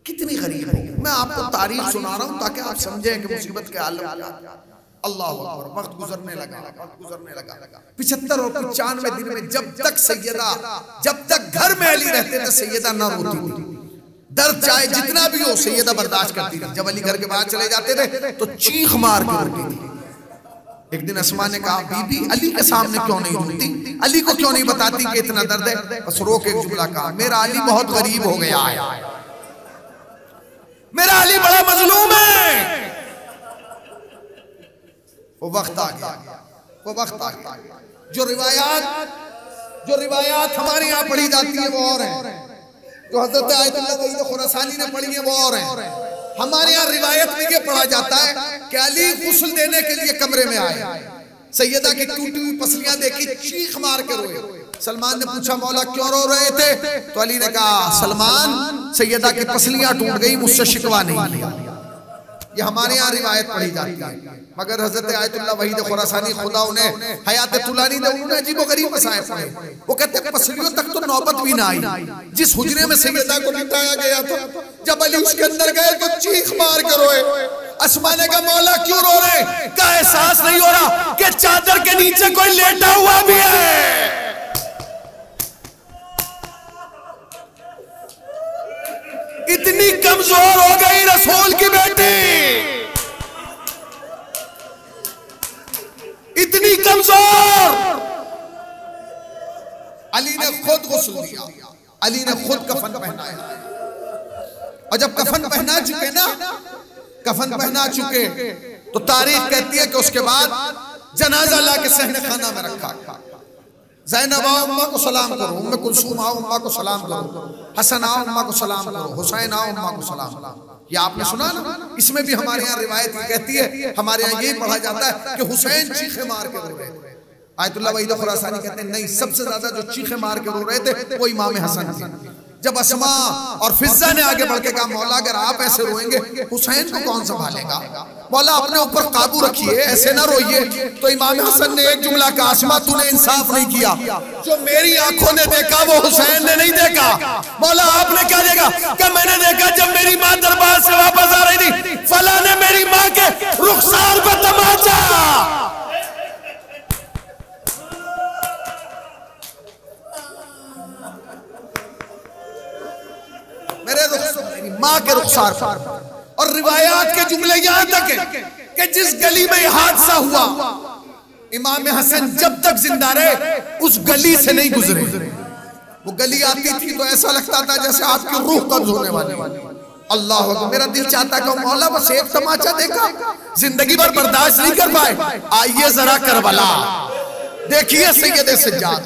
Speaker 1: कितनी गरीब है। मैं आपको तारीख सुना रहा हूं ताकि आप समझें कि मुसीबत के आलम क्या। अल्लाह अकबर। वक्त गुजरने लगा, वक्त गुजरने लगा। 75 और 95 दिन में जब तक सैयदा, जब तक घर में अली रहते थे सैयदा ना रोती थी। दर्द चाहे जितना भी हो सैयदा बर्दाश्त करती थी। जब अली घर के बाहर चले जाते थे तो चीख मार के रोती थी। एक दिन अस्मा ने कहा बीबी अली के सामने क्यों नहीं रोती, अली को क्यों नहीं बताती कि इतना दर्द है? बस रो के एक जुमला कहा मेरा अली बहुत गरीब हो गया है, मेरा अली बड़ा मजलूम है। वो वक्त आ गया, वो वक्त आ गया। जो रिवायात हमारे यहाँ पढ़ी जाती है वो और है, जो हजरत आयतुल्लाह वहीद खुरासानी ने पढ़ी है वो और है। हमारे यहाँ रिवायत में ये पढ़ा जाता है कि अली गुस्ल देने के लिए कमरे में आए, सैयदा की टूटी हुई पसलियां देखी, चीख मार के रोए। सलमान ने पूछा मौला क्यों रो रहे थे? तो अली ने कहा सलमान सैयदा की पसलियां टूट गई, मुझसे शिकवा नहीं किया। ये हमारे यहाँ रिवायत पढ़ी जाती है। मगर हजरत आयतुल्लाह वहीद खुरासानी खुदा उन्हें हयात तुलानी दे, उन्होंने अजीबोगरीब मसाइल पढ़े। वो कहते हैं पसलियों तक तो नौबत भी ना आई। जिस हुजरे में सैयदा को लिटाया गया था जब अली उसके अंदर गए तो चीख मार कर रोए। अस्मा ने कहा मौला क्यों रो रहे? का एहसास नहीं हो रहा कि चादर के नीचे कोई लेटा हुआ भी है? इतनी कमजोर हो गई रसूल की बेटी, इतनी कमजोर। अली ने खुद गुस्ल दिया, अली ने खुद कफन पहनाया। और जब कफन पहना चुके ना, कफन पहना चुके तो तारीख कहती है कि उसके बाद जनाजा ला के सहने खाना में रखा। ज़ैनब आओ अम्मा को सलाम करो, उम्मे कुलसूम आओ अम्मा को सलाम करो, हसन आओ अम्मा को सलाम करो, हुसैन आओ अम्मा को सलाम करो। ये आपने सुना ना? इसमें भी हमारे यहाँ रिवायत कहती है, हमारे यहाँ ये पढ़ा जाता है कि हुसैन चीखे मार के रो रहे थे। आयतुल्लाह वहीद खुरासानी कहते हैं नहीं, सबसे ज्यादा जो चीखे मार के रो रहे थे वो इमाम हसन थे। जब अस्मा और फिजा ने आगे बढ़ के कहा मौला अगर आप ऐसे रोएंगे हुसैन को कौन संभालेगा? मौला अपने ऊपर काबू रखिए, ऐसे ना रोइए। तो इमाम हसन ने एक जुमला कहा अस्मा तूने इंसाफ नहीं किया, जो मेरी आंखों ने देखा वो हुसैन ने नहीं देखा। मौला आपने क्या देखा? कि मैंने देखा जब मेरी माँ दरबार से वापस आ रही थी फला ने मेरी माँ के रुखसार पर तमाचा। मेरी माँ के रुखसार पर। और रिवायात के जुमले यहां तक है कि जिस गली में हादसा हुआ, इमाम हसन जब तक जिंदा रहे उस गली से नहीं गुजरे। वो गली आती थी तो ऐसा लगता था जैसे आपकी रूह कब्ज होने वाली। अल्लाह अकबर। मेरा दिल चाहता है मौला बस एक तमाचा देखा, जिंदगी भर बर्दाश्त नहीं कर पाए, आइए जरा करबला देखिए सैयद सज्जाद।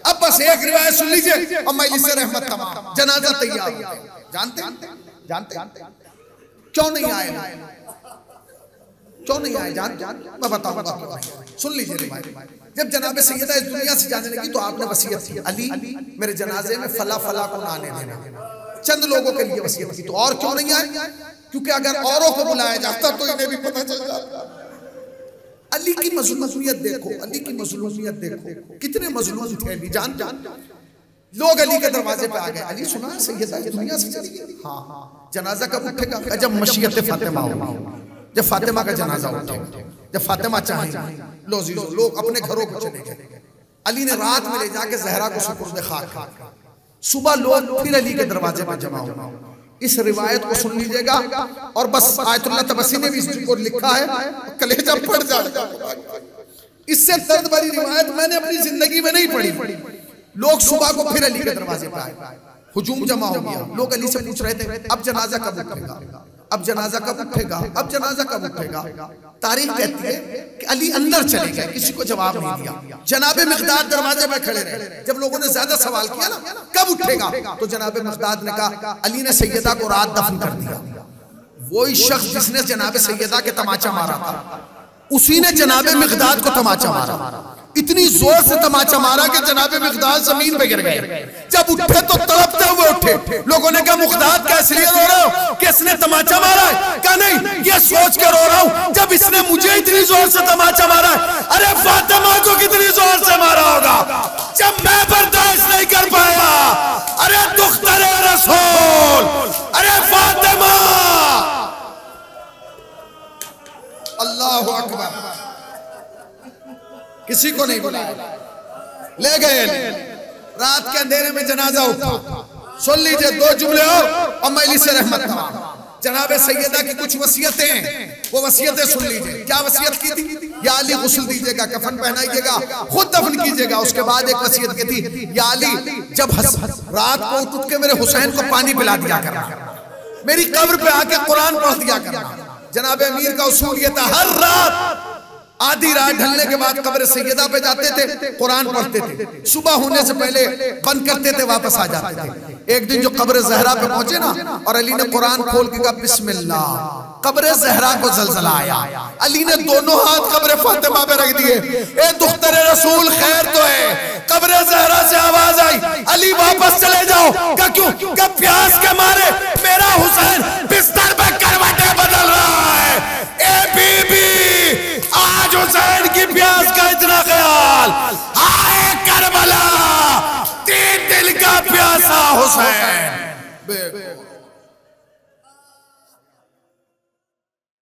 Speaker 1: अब बस एक रिवायत सुन लीजिए और मजलिस रहमत तमाम, जनाजा तैयार। जानते क्यों नहीं आए, क्यों नहीं आए? मैं बताऊंगा, सुन लीजिए रिवायत। जब जनाब सैयदा इस दुनिया से जाने लगी तो आपने वसीयत की, अली मेरे जनाजे में फला फला को ना आने देना। चंद लोगों के लिए वसीयत की। तो और क्यों नहीं आए? क्योंकि अगर औरों को बुलाया जाता तो इन्हें भी पता चल जाता। अली की मजलूमियत देखो, अली की मजलूमियत देखो, कितने मजलूम थे अली। जान लोग अली के दरवाजे पे आ गए, अली सुना सैयदा दुनिया से चली गई। हाँ, जनाजा कब उठेगा? जब मशीयत फातिमा होगी, जब फातिमा का जनाजा उठेगा, जब फातिमा चाहेंगे। लो जीजो, लोग अपने घरों को चले गए। अली ने रात में ले जाके जहरा को सुपुर्द खाक। सुबह लोग फिर अली के दरवाजे पर जमा हो। इस रिवायत को सुन लीजिएगा और बस आयतुल्लाह तबसी ने भी इसको लिखा है, कलेजा फट जाएगा। इससे दर्द भरी रिवायत मैंने अपनी जिंदगी में नहीं पढ़ी। लोग सुबह को फिर अली के दरवाजे पर आए, हुजूम जमा हो गया। लोग अली से पूछ रहे थे अब जनाजा कब उठेगा, अब जनाजा कब उठेगा, अब जनाजा कब उठेगा। तारीख कहती है कि अली अंदर चले गए, किसी को जवाब नहीं दिया। जनाबे मिक़दाद दरवाजे में खड़े रहे। जब लोगों ने ज्यादा सवाल किया ना कब उठेगा, तो जनाबे मिक़दाद ने कहा अली ने सैयदा को रात दफन कर दिया। वही शख्स जिसने जनाबे सैयदा के तमाचा मारा था, उसी ने जनाबे मिक़दाद को तमाचा मारा। इतनी जोर से तमाचा मारा कि जनाबे मिक़दाद जमीन पे गिर गए। जब उठे तो तड़पते हुए उठे। लोगों ने कहा मिक़दाद कैसे रो रहे हो, किसने तमाचा मारा है? कहा नहीं, ये सोच कर रो रहा हूं जब इसने मुझे इतनी जोर से तमाचा मारा है, अरे फातिमा को कितनी जोर से मारा होगा जब मैं बर्दाश्त नहीं कर पाया। अरे दुख्तरे रसूल, अरे फातिमा। अल्लाहु अकबर। किसी को नहीं बुलाया, ले गए। रात के अंधेरे में जनाजा उठा। सुन लीजिए दो जुमले और मजलिस रहमत तमाम। जनाबे सैयदा की कुछ वसीयतें, वो वसीयतें सुन लीजिए। क्या वसीयत की थी? या अली गुस्ल दीजिएगा, कफन पहनाइएगा, खुद दफन कीजिएगा। उसके बाद एक वसीयत की थी, या अली जब रात को उठ के मेरे हुसैन को पानी पिला दिया करना, मेरी कब्र पे आके कुरान पढ़ दिया करना। जनाबे अमीर का उसूल ये था, हर रात आधी रात ढलने के बाद कब्र सैयदा पे जाते थे, कुरान पढ़ते थे, सुबह होने से पहले बंद करते थे, वापस आ जाते थे। एक दिन जो कब्र ज़हरा पे पहुंचे ना और अली ने कुरान खोल के कहा बिस्मिल्लाह, कब्र ज़हरा को ज़लज़ला आया। अली ने दोनों हाथ कब्र फातिमा पे रख दिए। ए दुख्तरे रसूल खैर तो है। कब्र ज़हरा से आवाज आई, अली वापस चले जाओ। क्या क्यों? क्या प्यास के मारे मेरा हुसैन बिस्तर पे करवटें बदल रहा है। ए बीबी, आज हुसैन की प्यास का इतना ख्याल, हाय करबला, 3 दिल का प्यासा हुसैन।